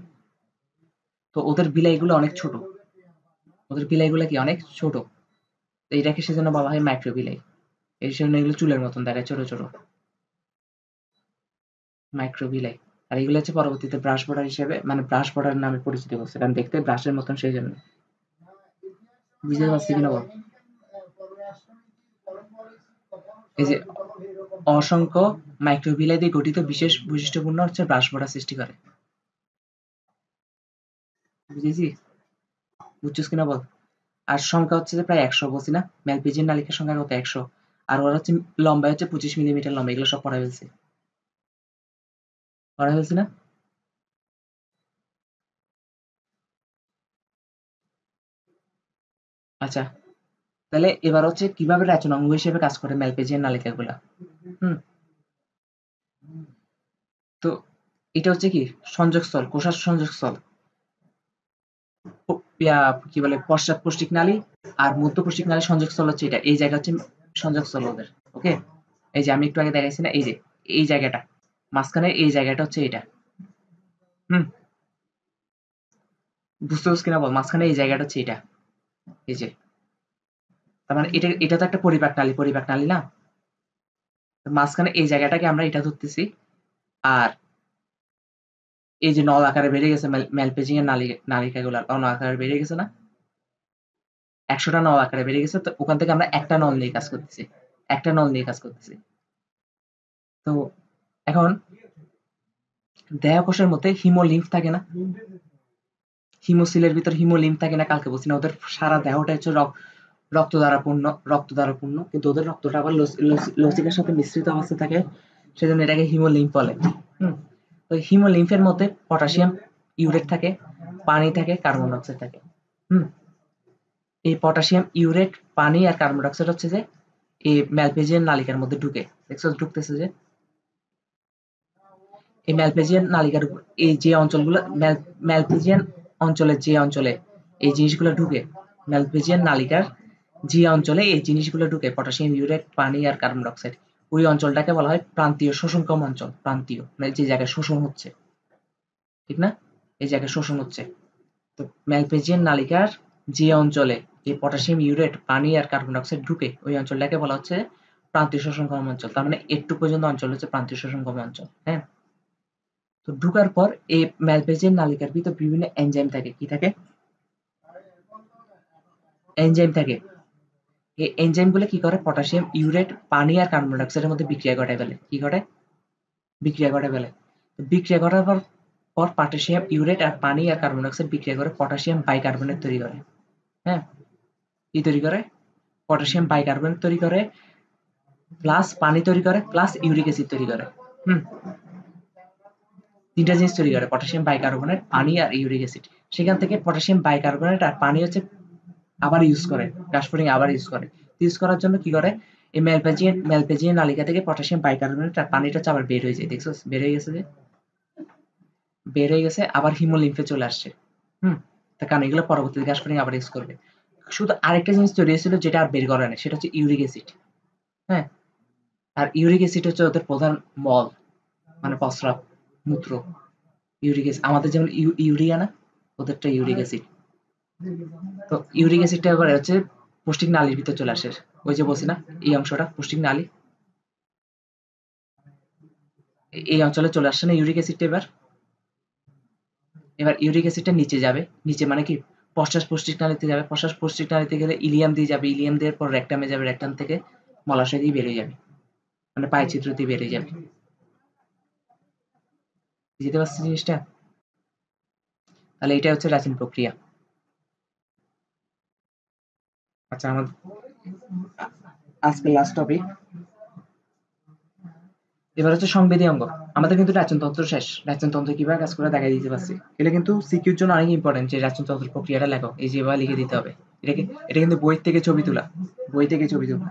তো ওদের বিলাইগুলো অনেক ছোট। ওদের বিলাইগুলো কি অনেক ছোট। তো এটাকে সেজন্য বলা হয় মাইক্রো বিলাই। এই জন্য এগুলো চুলের মতন দেখায়, ছোট ছোট মাইক্রো বিলাই। আর এগুলো হচ্ছে পরবর্তীতে ব্রাশ বর্ডার হিসেবে, মানে ব্রাশ বর্ডার নামে পরিচিত হচ্ছে, কারণ দেখতে ব্রাশের মতন সেই জন্য। বুঝতে পারছি কিনা বল? এই যে অসংখ্য মাইক্রোবিলাই দিয়ে গঠিত বিশেষ বৈশিষ্ট্যপূর্ণ হচ্ছে ব্রাশ বর্ডার সৃষ্টি করে। বুঝেছি? বুঝছিস কিনা বল? আর সংখ্যা হচ্ছে যে প্রায় ১০০, বলছি না? ম্যালপিজিয়ান নালিকার সংখ্যা কত? ১০০। আর ওরা হচ্ছে লম্বায় হচ্ছে ২৫ মিলিমিটার লম্বা। এগুলো সব পড়া ফেলছি। পড়া ফেলছি না? আচ্ছা, তাহলে এবার হচ্ছে কিভাবে রচনাঙ্গ হিসেবে কাজ করে ম্যালপিজিয়ান নালিকাগুলা। হুম। তো এটা হচ্ছে কি? সংযোগস্থল, কোষার সংযোগস্থল। কি বলে, পশ্চাৎ পৌষ্টিক নালী আর মধ্য পৌষ্টিক নালীর সংযোগস্থল হচ্ছে এটা। এই জায়গা হচ্ছে সংযোগস্থল ওদের। ওকে? এই যে আমি একটু আগে দেখাইছি না, এই যে এই জায়গাটা, মাঝখানে এই জায়গাটা হচ্ছে এটা। হুম। বুঝতে পারছিস কিনা বল? মাঝখানে এই জায়গাটা হচ্ছে এটা। এই যে, তার মানে এটা, এটা তো একটা পরিপাক নালী, পরিপাক নালী না? মাঝখানে এই জায়গাটাকে আমরা এটা ধরতেছি। আর এই যে নল আকারে বেড়ে গেছে ম্যালপেজিং এর নালিকাগুলা নল আকারে বেড়ে গেছে না? ১০০টা নল আকারে বেড়ে গেছে। তো ওখান থেকে আমরা একটা নল নিয়ে কাজ করতেছি, একটা নল নিয়ে কাজ করতেছি। তো এখন দেহকোষের মধ্যে হিমোলিম্ফ থাকে না? হিমোসিলের ভিতর হিমোলিম্ফ থাকে না? কালকে বলছি না ওদের সারা দেহটা হচ্ছে রক্ত দ্বারা পূর্ণ, রক্ত দ্বারা পূর্ণ, কিন্তু ওদের রক্তটা আবার লসিকার সাথে মিশ্রিত অবস্থায় থাকে, সেজন্য এটাকে হিমোলিম্ফ বলে। হুম। তো হিমোলিম্ফের মধ্যে পটাশিয়াম ইউরেট থাকে, পানি থাকে, কার্বন ডাইঅক্সাইড থাকে। হুম। এই পটাশিয়াম ইউরেট, পানি আর কার্বন ডাইঅক্সাইড হচ্ছে যে এই ম্যালপেজিয়ান নালিকার মধ্যে ঢুকে। দেখছো ঢুকতেছে যে? এই ম্যালপেজিয়ান নালিকার উপর এই যে অঞ্চলগুলো, ম্যালপেজিয়ান অঞ্চলের যে অঞ্চলে এই জিনিসগুলো ঢুকে, ম্যালপেজিয়ান নালিকার যে অঞ্চলে এই জিনিসগুলো ঢুকে, পটাশিয়াম ইউরেট, পানি আর কার্বন ডাইঅক্সাইড, ওই অঞ্চলটাকে বলা হয় প্রান্তীয় শোষণক্ষম অঞ্চল। প্রান্তীয় মানে যে জায়গায় শোষণ হচ্ছে, ঠিক না? এই জায়গায় শোষণ হচ্ছে। তো ম্যালপেজিয়ান নালিকার যে অঞ্চলে এই পটাশিয়াম ইউরেট, পানি আর কার্বন ডাইঅক্সাইড ঢুকে, ওই অঞ্চলটাকে বলা হচ্ছে প্রান্তীয় শোষণক্ষম অঞ্চল। তার মানে একটু পর্যন্ত অঞ্চল হচ্ছে প্রান্তীয় শোষণক্ষম অঞ্চল। হ্যাঁ। তো ঢুকার পর এই ম্যালপেজিয়ান নালিকার ভিতর বিভিন্ন এনজাইম থাকে। কি থাকে? এনজাইম থাকে। এই এনজাইম গুলো কি করে? পটাশিয়াম ইউরেট, পানি আর কার্বন ডাইঅক্সাইডের মধ্যে বিক্রিয়া ঘটায় ফেলে। কি ঘটায়? বিক্রিয়া ঘটায় ফেলে। বিক্রিয়া ঘটার পর পটাশিয়াম ইউরেট আর পানি আর কার্বন ডাইঅক্সাইড বিক্রিয়া করে পটাশিয়াম বাইকার্বনেট তৈরি করে। হ্যাঁ। কি তৈরি করে? পটাশিয়াম বাইকার্বনেট তৈরি করে, প্লাস পানি তৈরি করে, প্লাস ইউরিক অ্যাসিড তৈরি করে। হুম। তিনটা জিনিস তৈরি করে, পটাশিয়াম বাইকার্বনেট, পানি আর ইউরিক অ্যাসিড। সেখান থেকে পটাশিয়াম বাইকার্বনেট আর পানি হচ্ছে আবার ইউজ করে, গাছফড়িং আবার ইউজ করে। ইউজ করার জন্য কি করে? এই ম্যালপেজিয়ান নালিকা থেকে পটাশিয়াম বাইকার্বনেট আর পানিটা হচ্ছে আবার বের হয়ে যায়। দেখছো বের হয়ে গেছে যে? বের হয়ে গেছে, আবার হিমোলিম্ফে চলে আসছে। হুম। তার কারণ এগুলো পরবর্তীতে গাছফড়িং আবার ইউজ করবে। শুধু আরেকটা জিনিস তৈরি হয়েছিল যেটা আর বের করে না, সেটা হচ্ছে ইউরিক অ্যাসিড। হ্যাঁ। আর ইউরিক অ্যাসিড হচ্ছে ওদের প্রধান মল, মানে প্রস্রাব, মূত্র। ইউরিক অ্যাসিড আমাদের যেমন ইউরিয়া না, ওদেরটা ইউরিক অ্যাসিড। তো ইউরিক অ্যাসিডটা এবার হচ্ছে পুষ্টিক নালীর ভিতর চলে আসে। ওই যে বলছি না, এই অংশটা পুষ্টিক নালী, এই অঞ্চলে চলে আসছে না ইউরিক অ্যাসিডটা। এবার এবার ইউরিক অ্যাসিডটা নিচে যাবে। নিচে মানে কি? প্রশ্বাস পৌষ্টিক নালীতে যাবে, প্রশ্বাস পৌষ্টিক নালীতে গেলে ইলিয়াম দিয়ে যাবে, ইলিয়াম দেওয়ার পর রেকটামে যাবে, রেকটাম থেকে মলাশয় দিয়ে বেরিয়ে যাবে, মানে পায়ের ছিদ্র দিয়ে বেরিয়ে যাবে। বুঝতে পারছি জিনিসটা? তাহলে এটা হচ্ছে প্রাচীন প্রক্রিয়া। আচ্ছা, আমাদের আজকে লাস্ট টপিক, এবার হচ্ছে সংবেদী অঙ্গ। আমাদের কিন্তু রাচনতন্ত্র শেষ, রাচনতন্ত্র কিভাবে কাজ করে দেখাই দিতে পারছি। এটা কিন্তু সিকিউর জন্য অনেক ইম্পর্টেন্ট যে রাচনতন্ত্রের প্রক্রিয়াটা লেখো, এই যেভাবে লিখে দিতে হবে। এটা কিন্তু বই থেকে ছবি তোলা, বই থেকে ছবি তোলা।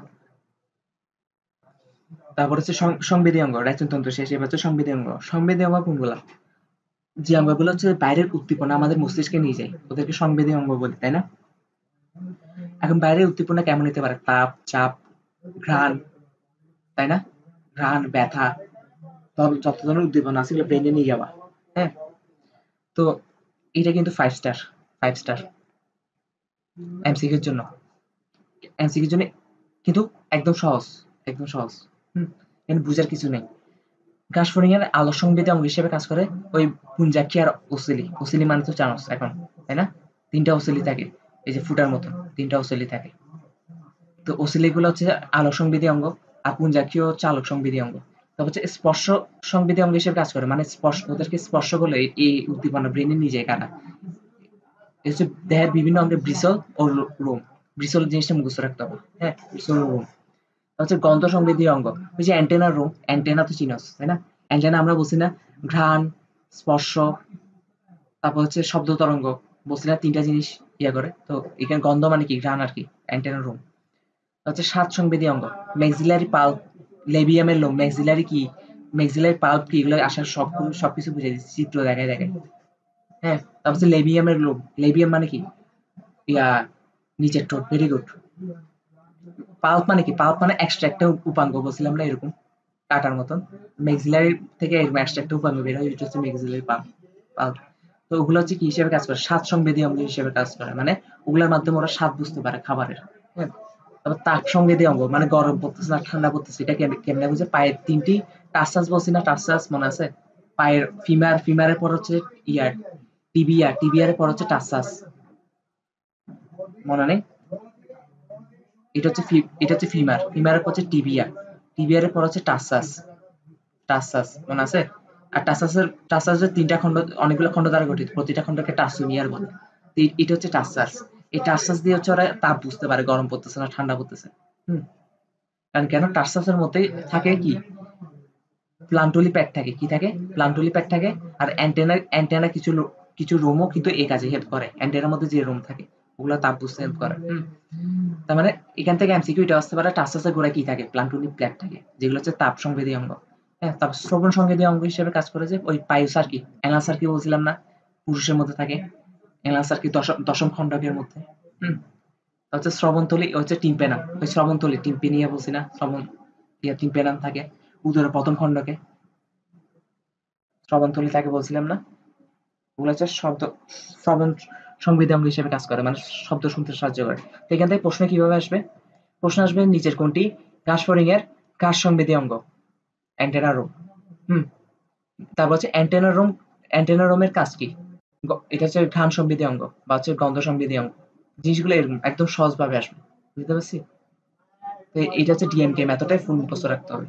তারপর হচ্ছে সংবেদী অঙ্গ, রাচনতন্ত্র শেষ, এবার হচ্ছে সংবেদী অঙ্গ। সংবেদী অঙ্গ কোনগুলা? যে অঙ্গগুলো হচ্ছে বাইরের উদ্দীপনা আমাদের মস্তিষ্কে নিয়ে যায়, ওদেরকে সংবেদী অঙ্গ বলি, তাই না? এখন বাইরের উদ্দীপনা কেমন হতে পারে? তাপ, চাপ, ঘ্রাণ, তাই না? ঘ্রাণ, ব্যথা, যত ধরনের উদ্দীপনা আছে এগুলো ব্রেনে নিয়ে যাওয়া। হ্যাঁ, তো এটা কিন্তু 5 স্টার, 5 স্টার এমসিকিউর জন্য, এমসিকিউর জন্য কিন্তু একদম সহজ, একদম সহজ। এখানে বুঝার কিছু নেই। ঘাসফড়িং এর আলোক সংবেদী অঙ্গ হিসেবে কাজ করে ওই পুঞ্জাক্ষী আর ওসিলি। ওসিলি মানে তো জানোস এখন, তাই না? 3টা ওসিলি থাকে, এই যে ফুটার মতো 3টা ওসিলি থাকে। তো ওসিলি গুলো হচ্ছে আলোক সংবেদী অঙ্গ, আর পুঞ্জাক্ষী হচ্ছে আলোক সংবেদী অঙ্গ। তারপর হচ্ছে স্পর্শ সংবেদী অঙ্গ হিসেবে কাজ করে, মানে ওদেরকে স্পর্শ করলে এই উদ্দীপনা ব্রেনে নিয়ে যায় কারা। এই হচ্ছে দেহের বিভিন্ন অঙ্গের ব্রিসল ও রোম। ব্রিসল জিনিসটা মুখস্থ রাখতে হবে, হ্যাঁ, ব্রিসল ও রোম। হচ্ছে গন্ধ সংবেদী অঙ্গ, ওই যে অ্যান্টেনার রোম, অ্যান্টেনা তো চিনস, তাই না? অ্যান্টেনা আমরা বলছি না, ঘ্রাণ, স্পর্শ, তারপর হচ্ছে শব্দ তরঙ্গ, বলছি না 3টা জিনিস ইয়া করে। তো এখানে গন্ধ মানে কি? ঘ্রাণ আর কি, অ্যান্টেনার রোম। হচ্ছে স্বাদ সংবেদী অঙ্গ, ম্যাক্সিলারি পাল্প, লেবিয়ামের লোম। ম্যাক্সিলারি কি, ম্যাক্সিলারি পাল্প কি, এগুলো আসার সবকিছু বুঝে দিচ্ছি চিত্র দেখায় দেখায়। হ্যাঁ, তারপর হচ্ছে লেবিয়ামের লোম। লেবিয়াম মানে কি? ইয়া, নিচের ঠোঁট। Very good. পাল্প মানে কি? পাল্প মানে এক্সট্রা একটা উপাঙ্গ, বলছিলাম না এরকম কাটার মতন। ম্যাক্সিলারি থেকে এরকম এক্সট্রা একটা উপাঙ্গ বের হয়, এটা হচ্ছে ম্যাক্সিলারি পাল্প। পাল্প। তো ওগুলো হচ্ছে কি হিসেবে কাজ করে? স্বাদ সংবেদী অঙ্গ হিসেবে কাজ করে, মানে ওগুলোর মাধ্যমে ওরা স্বাদ বুঝতে পারে খাবারের। হ্যাঁ, তারপর তাপ সংবেদী অঙ্গ, মানে গরম পড়তেছে না ঠান্ডা পড়তেছে এটা কেমনে বুঝে? পায়ের 3টি টার্সাস, বলছি না টার্সাস, মনে আছে? পায়ের ফিমার, ফিমারের পর হচ্ছে ইয়ার টিবিয়া, টিবিয়ারের পর হচ্ছে টার্সাস, মনে নেই? এটা হচ্ছে ফিমার, ফিমারের পর হচ্ছে টিবিয়া, টিবিয়ারের পর হচ্ছে টার্সাস, টার্সাস মনে আছে? আর টার্সাসের 3টা খণ্ড, অনেকগুলো খণ্ড দ্বারা গঠিত, প্রতিটা খণ্ডকে টার্সোমিয়ার বলে। এটা হচ্ছে টার্সাস। এই টার্সাস দিয়ে হচ্ছে ওরা তাপ বুঝতে পারে গরম পড়তেছে না ঠান্ডা পড়তেছে। হুম, কারণ কেন? টার্সাসের মধ্যে থাকে কি? প্লান্টুলি প্যাড থাকে। কি থাকে? প্লান্টুলি প্যাড থাকে। আর অ্যান্টেনা কিছু কিছু রোমও কিন্তু এই কাজে হেল্প করে। অ্যান্টেনার মধ্যে যে রোম থাকে ওগুলো তাপ বুঝতে হেল্প করে। তার মানে এখান থেকে এমসিকিউ এটা আসতে পারে, টার্সাসের গোড়ায় কি থাকে? প্লান্টুলি প্যাড থাকে, যেগুলো হচ্ছে তাপ সংবেদী অঙ্গ। হ্যাঁ, তারপর শ্রবণ সংবেদী অঙ্গ হিসেবে কাজ করে যে ওই পাইওসার্কি, অ্যানাসার্কি বলছিলাম না, পুরুষের মধ্যে থাকে। অ্যানাসার্কি দশম খণ্ডকের মধ্যে। হুম, হচ্ছে শ্রবণতলী, হচ্ছে টিম্পেনাম। ওই শ্রবণতলী, টিম্পেনিয়া বলছি না, শ্রবণ ইয়া টিম্পেনাম থাকে উদরের প্রথম খণ্ডকে। শ্রবণতলী থাকে বলছিলাম না? ওগুলো হচ্ছে শ্রবণ সংবেদী অঙ্গ হিসেবে কাজ করে, মানে শব্দ শুনতে সাহায্য করে। তো এখান থেকে প্রশ্ন কিভাবে আসবে? প্রশ্ন আসবে নিচের কোনটি ঘাসফড়িং এর ঘাস সংবেদী অঙ্গ? Antenna Rome. হুম, তারপর হচ্ছে অ্যান্টেনা রোমের কাজ কি? এটা হচ্ছে ঘ্রাণ সংবেদী অঙ্গ বা হচ্ছে গন্ধ সংবেদী অঙ্গ। জিনিসগুলো এরকম একদম সহজভাবে আসবে, বুঝতে পারছি? তো এটা হচ্ছে ডিএমকে মেথডে ফুল মুখস্থ রাখতে হবে।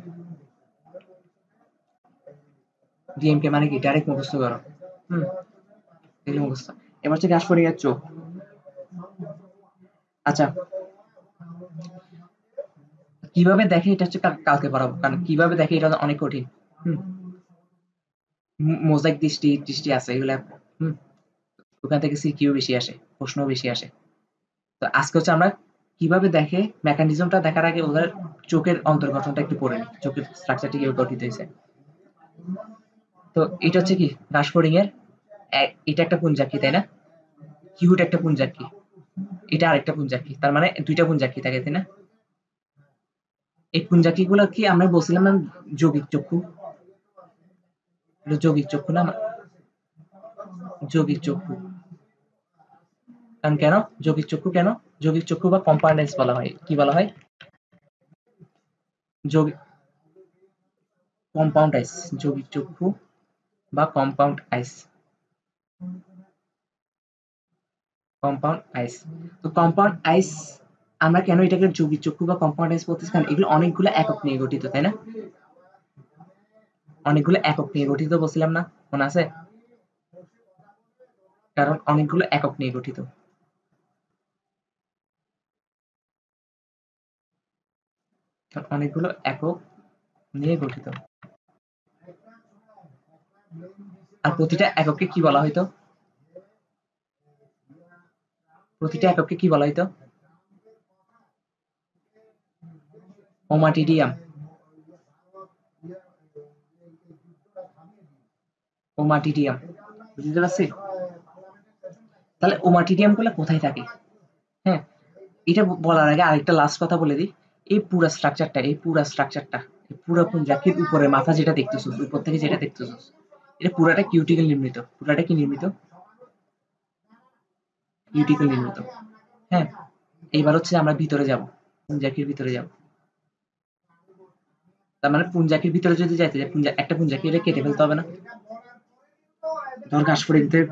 ডিএমকে মানে কি? ডাইরেক্ট মুখস্থ করো। হুম, এগুলো মুখস্থ। এবার হচ্ছে ঘাসফড়িং এর চোখ। আচ্ছা, কিভাবে দেখে এটা হচ্ছে কালকে পড়াবো, কারণ কিভাবে দেখে এটা অনেক কঠিন। হুম, মোজাইক দৃষ্টি দৃষ্টি আছে এগুলা। হুম, ওখান থেকে সিকিউ বেশি আসে, প্রশ্ন বেশি আসে। তো আজকে হচ্ছে আমরা কিভাবে দেখে মেকানিজমটা দেখার আগে ওদের চোখের অন্তর্গঠনটা একটু পড়ে নিই, চোখের স্ট্রাকচারটা কিভাবে গঠিত হয়েছে। তো এটা হচ্ছে কি ঘাসফড়িং এর এটা একটা পুঞ্জাক্ষী, তাই না? কিউট একটা পুঞ্জাক্ষী, এটা আরেকটা পুঞ্জাক্ষী, তার মানে 2টা পুঞ্জাক্ষী থাকে, তাই না? এই পুঞ্জাক্ষী গুলো কি আমরা বলছিলাম না যৌগিক চক্ষু? যৌগিক চক্ষু না, যৌগিক চক্ষু। কারণ কেন যৌগিক চক্ষু? কেন যৌগিক চক্ষু বা কম্পাউন্ড আইস বলা হয়? কি বলা হয়? যৌগিক কম্পাউন্ড আইস, যৌগিক চক্ষু বা কম্পাউন্ড আইস। কম্পাউন্ড আইস। তো কম্পাউন্ড আইস আমরা কেন এটাকে যৌগিক চক্ষু বা কম্পাউন্ড আইস বলতেছি, কারণ এগুলো অনেকগুলো একক নিয়ে গঠিত, তাই না? অনেকগুলো একক নিয়ে গঠিত বলছিলাম না, মনে আছে? কারণ অনেকগুলো একক নিয়ে গঠিত। অনেকগুলো একক নিয়ে গঠিত। আর প্রতিটা এককে কি বলা হইতো? প্রতিটা এককে কি বলা হইতো? ওমাটিডিয়াম। ওমাটিডিয়াম, বুঝতে পারছি? তাহলে ওমাটিডিয়াম গুলো কোথায় থাকে? হ্যাঁ, এটা বলার আগে আরেকটা লাস্ট কথা বলে দিই। এই পুরা স্ট্রাকচারটা, এই পুরা পুঞ্জাকির উপরে মাথা যেটা দেখতেছো, উপর থেকে যেটা দেখতেছো, এটা পুরাটা কিউটিকল নির্মিত। পুরাটা কি নির্মিত? কিউটিকল নির্মিত। হ্যাঁ, এইবার হচ্ছে আমরা ভিতরে যাব, পুঞ্জাকির ভিতরে যাব। তার মানে পুঞ্জাকির ভিতরে যদি যাইতে যায়, একটা পুঞ্জাকি এটা কেটে ফেলতে হবে না? ধর ঘাসফড়িং থেকে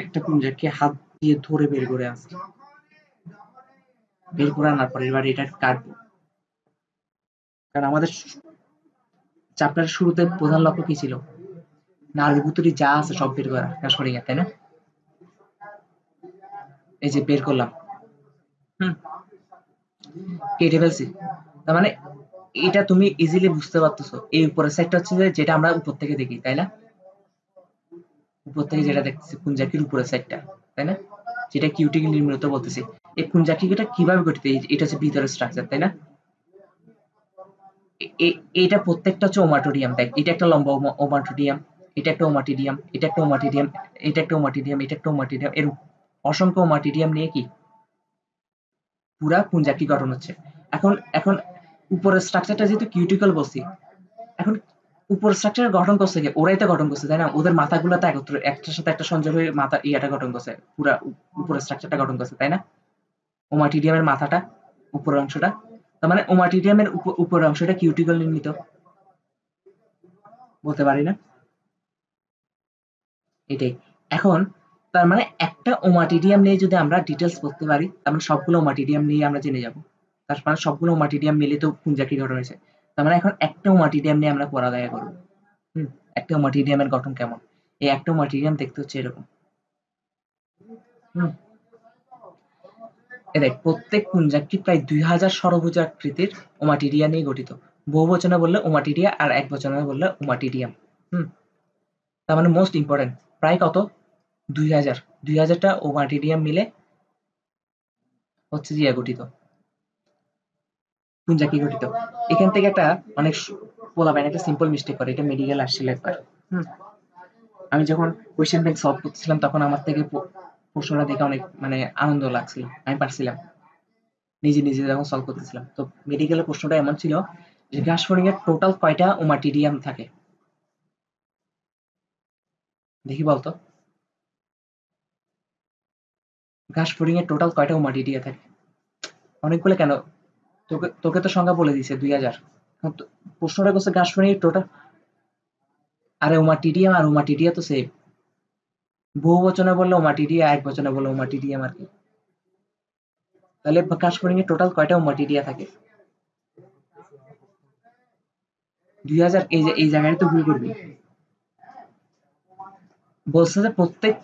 একটা পুঞ্জাকে হাত দিয়ে ধরে বের করে আসছে, বের করে আনার পরে এবার এটা কাটবো। কারণ আমাদের চ্যাপ্টারের শুরুতে প্রধান লক্ষ্য কি ছিল? নাড়িভুতরি যা আছে সব বের করা ঘাসফড়িং এর, তাই না? এই যে বের করলাম, কেটে ফেলছি। তার মানে এটা তুমি ইজিলি বুঝতে পারতেছো, এই উপরের সাইডটা হচ্ছে যেটা আমরা উপর থেকে দেখি, তাই না? উপর থেকে যেটা দেখতেছি পুঞ্জাকির উপরের সাইডটা, তাই না? যেটা কিউটিকল নির্মিত বলতেছি। এই পুঞ্জাকিটা কিভাবে গঠিত? এটা হচ্ছে ভিতরের স্ট্রাকচার, তাই না? এটা প্রত্যেকটা হচ্ছে ওমাটোডিয়াম। দেখ, এটা একটা লম্বা ওমাটোডিয়াম, এটা একটা ওমাটিডিয়াম, এটা একটা ওমাটিডিয়াম, এটা একটা ওমাটিডিয়াম, এটা একটা ওমাটিডিয়াম, এর অসংখ্য ওমাটিডিয়াম নিয়ে কি পুরা পুঞ্জাকি গঠন হচ্ছে। এখন এখন উপরের স্ট্রাকচারটা যেহেতু কিউটিকল বলছি, এখন উপরের স্ট্রাকচার গঠন করছে কি? ওরাই তো গঠন করছে, তাই না? ওদের মাথাগুলো তো একত্র একটার সাথে একটা সংযোগ হয়ে মাথা ইয়াটা গঠন করছে, পুরা উপরের স্ট্রাকচারটা গঠন করছে, তাই না? ওমাটিডিয়ামের মাথাটা, উপরের অংশটা। তার মানে ওমাটিডিয়ামের উপরের অংশটা কিউটিকল নির্মিত, বলতে পারি না? এটাই। এখন তার মানে একটা ওমাটিডিয়াম নিয়ে যদি আমরা ডিটেলস পড়তে পারি, তার মানে সবগুলো ওমাটিডিয়াম নিয়ে আমরা জেনে যাব। তার মানে সবগুলো ওমাটিডিয়াম মিলে তো পুঞ্জাকি গঠন হয়েছে। তার মানে এখন একটা ওমাটিডিয়াম নিয়ে আমরা পড়ালেখা করবো। একটা ওমাটিডিয়ামের গঠন কেমন? এই একটা ওমাটিডিয়াম দেখতে হচ্ছে এরকম। এ দেখ, প্রত্যেক পুঞ্জাকটি প্রায় 2000 ষড়ভুজাকৃতির ওমাটিডিয়া নিয়ে গঠিত। বহুবচনে বললে ওমাটিডিয়া, আর এক বচনে বললে ওমাটিডিয়াম। তার মানে মোস্ট ইম্পর্টেন্ট, প্রায় কত? 2000। 2000টা ওমাটিডিয়াম মিলে হচ্ছে জিয়া গঠিত, পুঞ্জাকি গঠিত। এখান থেকে একটা অনেক পোলাপাইন একটা সিম্পল মিস্টেক করে, এটা মেডিকেল আসছিল একবার। আমি যখন কোয়েশ্চেন ব্যাংক সলভ করতেছিলাম তখন আমার থেকে প্রশ্নটা দেখে অনেক মানে আনন্দ লাগছিল, আমি পারছিলাম নিজে নিজে যখন সলভ করতেছিলাম। তো মেডিকেলের প্রশ্নটা এমন ছিল যে ঘাসফড়িং এর টোটাল কয়টা ওমাটিডিয়াম থাকে, দেখি বলতো? ঘাসফড়িং এর টোটাল কয়টা ওমাটিডিয়া থাকে? অনেকগুলো কেন? তোকে তোকে তো সংখ্যা বলে দিছে 2000। প্রশ্নটা করছে ঘাসফড়িং এর টোটাল। আরে ওমাটিডিয়াম আর ওমাটিডিয়া তো সেম। বহু বচনে বললে ওমাটিডিয়া, এক বচনে বললে ওমাটিডিয়াম আর কি। তাহলে ঘাসফড়িং এর টোটাল কয়টা ওমাটিডিয়া থাকে? 2000। এই জায়গায় তো ভুল করবি। বলছে যে প্রত্যেক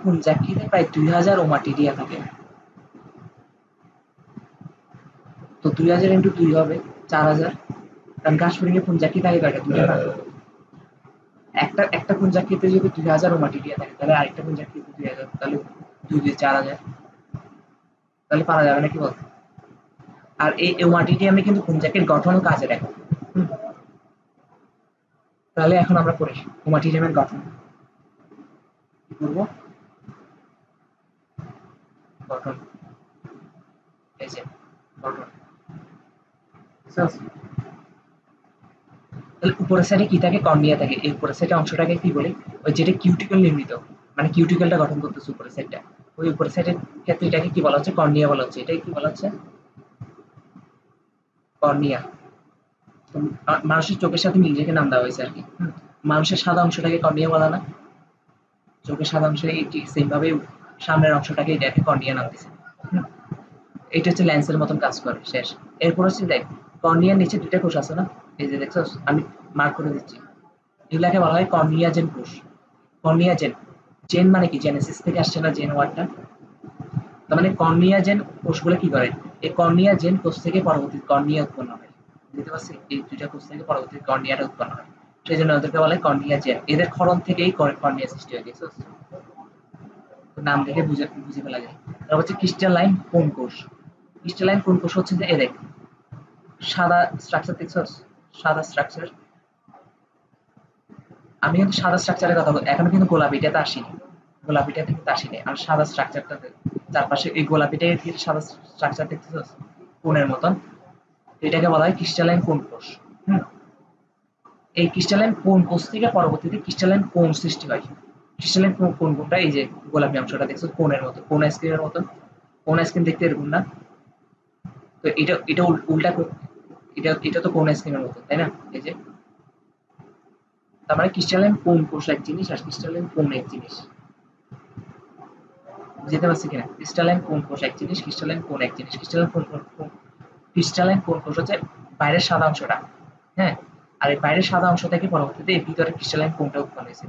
পুঞ্জাকিতে প্রায় 2000 ওমাটিডিয়া থাকে। তো 2000 ইন্টু 2 হবে 4000। কারণ ঘাসফড়িং এ পুঞ্জাকি থাকে কয়টা? 2টা না? একটা একটা পুঞ্জাকিতে যদি 2000 ওমাটিডিয়া থাকে, তাহলে আরেকটা পুঞ্জাকিতে 2000, তাহলে 2 দিয়ে 4000। তাহলে পারা যাবে নাকি বল? আর এই ওমাটিডিয়ামে কিন্তু পুঞ্জাকির গঠন ও কাজে দেখো। তাহলে এখন আমরা পড়ি ওমাটিডিয়ামের গঠন। কি করবো? গঠন। এই যে গঠন। তাহলে উপরের সাইডে কি থাকে? কর্নিয়া থাকে। এই উপরের সাইডে অংশটাকে কি বলি? ওই যেটা কিউটিকল নির্মিত, মানে কিউটিকলটা গঠন করতেছে উপরের সাইডটা, ওই উপরের সাইডের ক্ষেত্রে এটাকে কি বলা হচ্ছে? কর্নিয়া বলা হচ্ছে। এটাকে কি বলা হচ্ছে? কর্নিয়া। মানুষের চোখের সাথে মিল রেখে নাম দেওয়া হয়েছে আর কি। মানুষের সাদা অংশটাকে কর্নিয়া বলা না? চোখের সাদা অংশ ঠিক সেম ভাবে সামনের অংশটাকে এটাকে কর্নিয়া নাম দিছে। এটা হচ্ছে লেন্সের মতন কাজ করে, শেষ। এরপর হচ্ছে দেখ, কর্নিয়ার নিচে দুইটা কোষ আছে না, এই যে দেখছো, আমি মার্ক করে দিচ্ছি, এগুলাকে বলা হয় কর্নিয়াজেন কোষ। কর্নিয়াজেন, জেন মানে কি, জেনেসিস থেকে আসছে না জেন ওয়ার্ডটা? তার মানে কর্নিয়াজেন কোষগুলো কি করে, এই কর্নিয়াজেন কোষ থেকে পরবর্তী কর্নিয়া উৎপন্ন হয়, বুঝতে পারছি? এই দুইটা কোষ থেকে পরবর্তী কর্নিয়াটা উৎপন্ন হয়, সেই জন্য ওদেরকে বলে কর্নিয়াজেন। এদের ক্ষরণ থেকেই কর্নিয়া সৃষ্টি হয়, দেখছো? নাম দেখে বুঝে বুঝে ফেলা যায়। তারপর হচ্ছে ক্রিস্টালাইন কোন কোষ। ক্রিস্টালাইন কোন কোষ হচ্ছে যে, এ দেখ সাদা স্ট্রাকচার দেখছস, সাদা স্ট্রাকচার। আমি কিন্তু সাদা স্ট্রাকচারের কথা বলি, এখনো কিন্তু গোলাপিটাতে আসিনি, গোলাপিটাতে কিন্তু আসিনি, আর সাদা স্ট্রাকচারটাতে চারপাশে এই গোলাপিটার সাদা স্ট্রাকচার দেখতেছস কোণের মতন, এটাকে বলা হয় ক্রিস্টালাইন কোন কোষ। হুম, এই ক্রিস্টালাইন কোন কোষ থেকে পরবর্তীতে ক্রিস্টালাইন কোন সৃষ্টি হয়। ক্রিস্টালাইন কোন কোনটা, এই যে গোলাপি অংশটা দেখছো কোণের মতো, কোন আইসক্রিমের মতন, কোন আইসক্রিম দেখতে এরকম না? তো এটা এটা উল্টা, এটা এটা তো কোন আইসক্রিমের মতো, তাই না? এই যে, তার মানে ক্রিস্টালাইন কোন কোষ এক জিনিস আর ক্রিস্টালাইন কোন এক জিনিস, বুঝতে পারছি কিনা? ক্রিস্টালাইন কোন কোষ এক জিনিস, ক্রিস্টালাইন কোন এক জিনিস। ক্রিস্টালাইন কোন কোষ হচ্ছে বাইরের সাদা অংশটা, হ্যাঁ, আর এই বাইরের সাদা অংশ থেকে পরবর্তীতে এই ভিতরে ক্রিস্টালাইন কোনটা উৎপন্ন হয়েছে।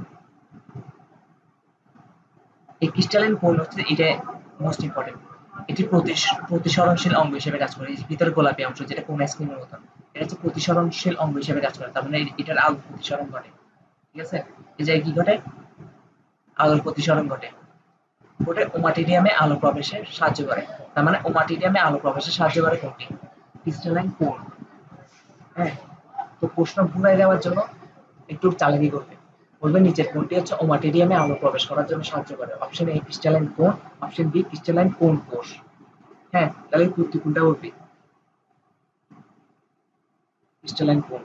এই ক্রিস্টালাইন কোন হচ্ছে এটা মোস্ট ইম্পর্টেন্ট, এটি প্রতিসরণশীল অঙ্গ হিসেবে কাজ করে। ভিতরে গোলাপি অংশ যেটা কোন আইসক্রিমের মতন, এটা হচ্ছে প্রতিসরণশীল অঙ্গ হিসেবে কাজ করে, তার মানে এটার আলো প্রতিসরণ ঘটে, ঠিক আছে? এই যে কি ঘটে, আলোর প্রতিসরণ ঘটে, ঘটে ওমাটিডিয়ামে আলো প্রবেশে সাহায্য করে। তার মানে ওমাটিডিয়ামে আলো প্রবেশে সাহায্য করে কোনটি, ক্রিস্টালাইন কোন। হ্যাঁ, তো প্রশ্ন ঘুরাই দেওয়ার জন্য একটু চালাকি করবে, বলবে নিচের কোনটি হচ্ছে ওমাটিডিয়ামে আলো প্রবেশ করার জন্য সাহায্য করে। অপশন এ ক্রিস্টালাইন কোন, অপশন বি ক্রিস্টালাইন কোন কোষ। হ্যাঁ, তাহলে তুই কোনটা বলবি? ক্রিস্টালাইন কোন,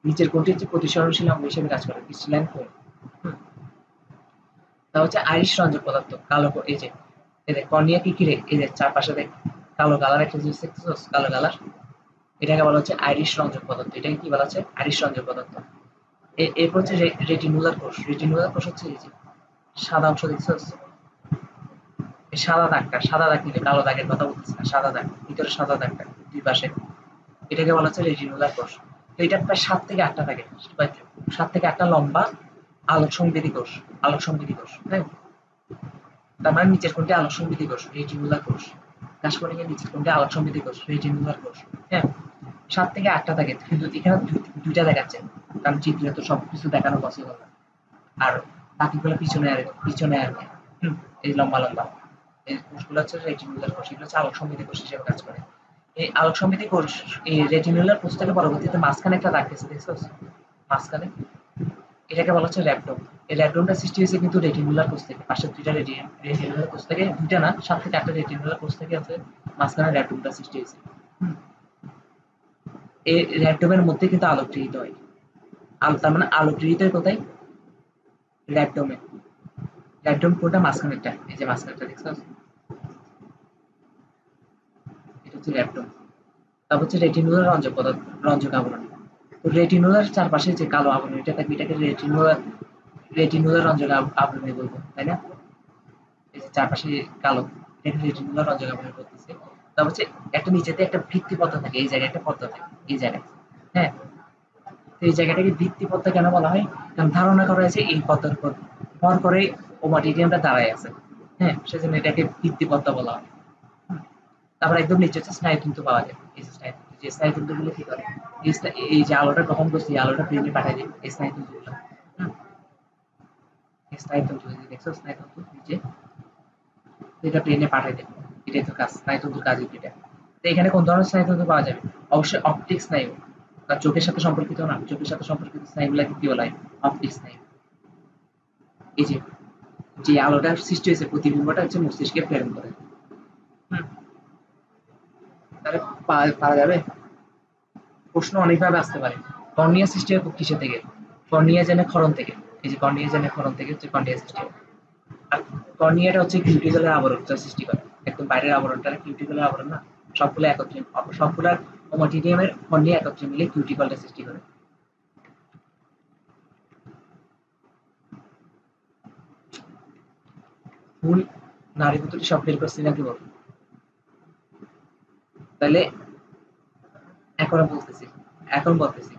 নিচের কোনটি হচ্ছে প্রতিসরণশীল অঙ্গ হিসেবে কাজ করে, ক্রিস্টালাইন কোন। তা হচ্ছে আইরিশ রঞ্জক পদার্থ, কালো, এই যে এদের কর্নিয়া কি কিরে, এই যে চারপাশে দেখ কালো কালার একটা জিনিস দেখতেছস, কালো কালার, এটাকে বলা হচ্ছে আইরিশ রঞ্জক পদার্থ। এটাকে কি বলা হচ্ছে, আইরিশ রঞ্জক পদার্থ। এরপর হচ্ছে রেটিনুলার কোষ। রেটিনুলার কোষ হচ্ছে এই যে সাদা অংশ দেখছস, এই সাদা দাগটা, সাদা দাগ নিলে কালো দাগের কথা বলতেছি না, সাদা দাগ, ভিতরে সাদা দাগটা দুই পাশে, এটাকে বলা হচ্ছে রেটিনুলার কোষ। তো এটা প্রায় 7 থেকে 8টা থাকে, 7 থেকে 8টা লম্বা আলোক সংবেদী কোষ, আলোক সংবেদী কোষ, হ্যাঁ। তার মানে নিচের কোনটি আলোক সংবেদী কোষ, রেটিনুলার কোষ। গাছপালিকের নিচের কোনটি আলোক সংবেদী কোষ, রেটিনুলার কোষ, হ্যাঁ। 7 থেকে 8টা থাকে, কিন্তু এখানে দুইটা দেখাচ্ছে, কারণ চিত্রে তো সবকিছু দেখানো পসিবল না। আর বাকিগুলো পিছনে আর পিছনে আর এই লম্বা লম্বা এই কোষগুলো হচ্ছে রেটিনুলার কোষ, এগুলো হচ্ছে আলোক সংবেদী কোষ হিসেবে কাজ করে। এই আলোক সংবেদী কোষ, এই রেটিনুলার কোষ থেকে পরবর্তীতে মাঝখানে একটা দাগ গেছে দেখছো, মাঝখানে, এটাকে বলা হচ্ছে র্যাপডোম। এই র্যাপডোমটা সৃষ্টি হয়েছে কিন্তু রেটিনুলার কোষ থেকে, পাশের দুইটা রেটিনুলার কোষ থেকে, দুইটা না 7 থেকে 8টা রেটিনুলার কোষ থেকে আছে মাঝখানে র্যাপডোমটা সৃষ্টি হয়েছে। এই র্যাপডোমের মধ্যে কিন্তু আলোক গৃহীত হয়, আলো, তার মানে আলোক গৃহীত হয় কোথায়, র্যাপডোমে। র্যাপডোম কোনটা, মাঝখানেরটা, এই যে মাঝখানেরটা দেখছো, এটা হচ্ছে র্যাপডোম। তারপর হচ্ছে রেটিনুলার রঞ্জক পদার্থ, রঞ্জক আবরণ। তো রেটিনুলার চারপাশে যে কালো আবরণ এটা থাকবে, এটাকে রেটিনুলার, রেটিনুলার রঞ্জক আবরণী বলবো, তাই না? এই যে চারপাশে কালো, এটাকে রেটিনুলার রঞ্জক আবরণী বলতেছে। তারপর হচ্ছে একটা নিচেতে একটা ভিত্তি পর্দা থাকে, এই জায়গায় একটা পর্দা থাকে, এই জায়গায়, হ্যাঁ। তো এই জায়গাটাকে ভিত্তি পর্দা কেন বলা হয়, কারণ ধারণা করা হয়েছে এই পর্দার উপর ভর করে ওমাটিডিয়ামটা দাঁড়ায় আছে, হ্যাঁ, সেজন্য এটাকে ভিত্তি পর্দা বলা হয়। তারপর একদম নিচে হচ্ছে স্নায়ুতন্তু পাওয়া যায়, এই যে স্নায়ুতন্তু, যে স্নায়ুতন্তুগুলো কি করে, এই যে আলোটা গ্রহণ করছে, এই আলোটা ব্রেনে পাঠায় দেয় এই স্নায়ুতন্তুগুলো। এই স্নায়ুতন্তু দেখছো, স্নায়ুতন্তু নিচে, এটা ব্রেনে পাঠায় দেয়, এটাই তো কাজ, স্নায়ুতন্তুর কাজই এটা। তো এখানে কোন ধরনের স্নায়ুতন্তু পাওয়া যাবে, অবশ্যই অপটিক স্নায়ু, কারণ চোখের সাথে সম্পর্কিত না, চোখের সাথে সম্পর্কিত স্নায়ুগুলোকে কি বলা হয়, অপটিক স্নায়ু। এই যে যে আলোটা সৃষ্টি হয়েছে প্রতিবিম্বটা হচ্ছে মস্তিষ্কে প্রেরণ করে। হুম, তাহলে পারা যাবে। প্রশ্ন অনেকভাবে আসতে পারে। কর্নিয়া সৃষ্টি হয় কিসে থেকে, কর্নিয়া জেনে ক্ষরণ থেকে। এই যে কর্নিয়া জেনে ক্ষরণ থেকে হচ্ছে কর্নিয়া সৃষ্টি হয়। আর কর্নিয়াটা হচ্ছে কিউটিকলের আবরণটা সৃষ্টি করে, একদম বাইরের আবরণটা কিউটিকলের আবরণ না, সবগুলো একত্রে, সবগুলার ওমাটিডিয়ামের কর্নিয়া একত্রে মিলে কিউটিকলটা সৃষ্টি করে। ফুল নারী পুতুটি সব বের করছি নাকি বল? তাহলে এখন বলতেছি, এখন বলতেছি,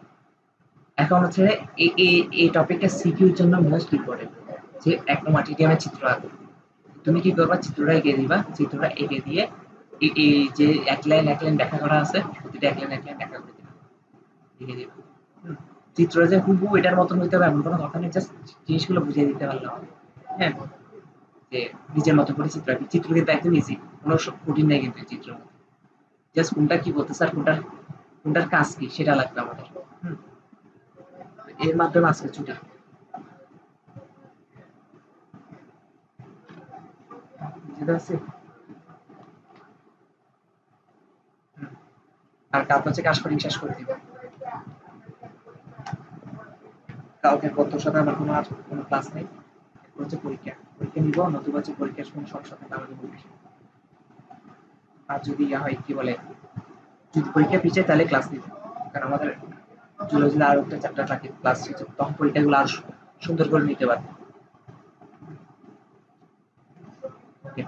এখন হচ্ছে এই টপিকটা সিকিউর জন্য মোস্ট ইম্পর্টেন্ট, যে অ্যাক্রোমাটিডিয়ামের চিত্র আঁকো। তুমি কি করবা, চিত্রটা এঁকে দিবা, চিত্রটা এঁকে দিয়ে এই যে এক লাইন এক লাইন ব্যাখ্যা করা আছে, প্রতিটা এক লাইন এক লাইন ব্যাখ্যা করে দিবা, লিখে দিবা। চিত্র যে হুবহু এটার মতন হইতে হবে এমন কোনো কথা নেই, জাস্ট জিনিসগুলো বুঝিয়ে দিতে পারলাম। হ্যাঁ, যে নিজের মতো করে চিত্র আঁকি, চিত্র কিন্তু একদম ইজি, কোনো কঠিন নেই কিন্তু এই চিত্রের মধ্যে। জাস্ট কোনটা কি বলতেছে আর কোনটার কোনটার কাজ কি সেটা লাগবে আমাদের। হুম, এর মাধ্যমে আজকে ছুটি বুঝতে পারছি। হুম, আর কাল হচ্ছে কাজ করি শেষ করে দিব। কালকে তোর সাথে আমার কোনো আর কোনো ক্লাস নেই, এরপর হচ্ছে পরীক্ষা, পরীক্ষা নিব, নতুবা হচ্ছে পরীক্ষার কোনো সমস্যা থাকলে আমাকে বলবি। আর যদি ইয়া হয় কি বলে, যদি পরীক্ষা পিছায় তাহলে ক্লাস নিব, কারণ আমাদের জুলাই আরো একটা চ্যাপ্টার থাকে ক্লাস, তখন পরীক্ষাগুলো আরো সুন্দর করে নিতে পারবে। ওকে।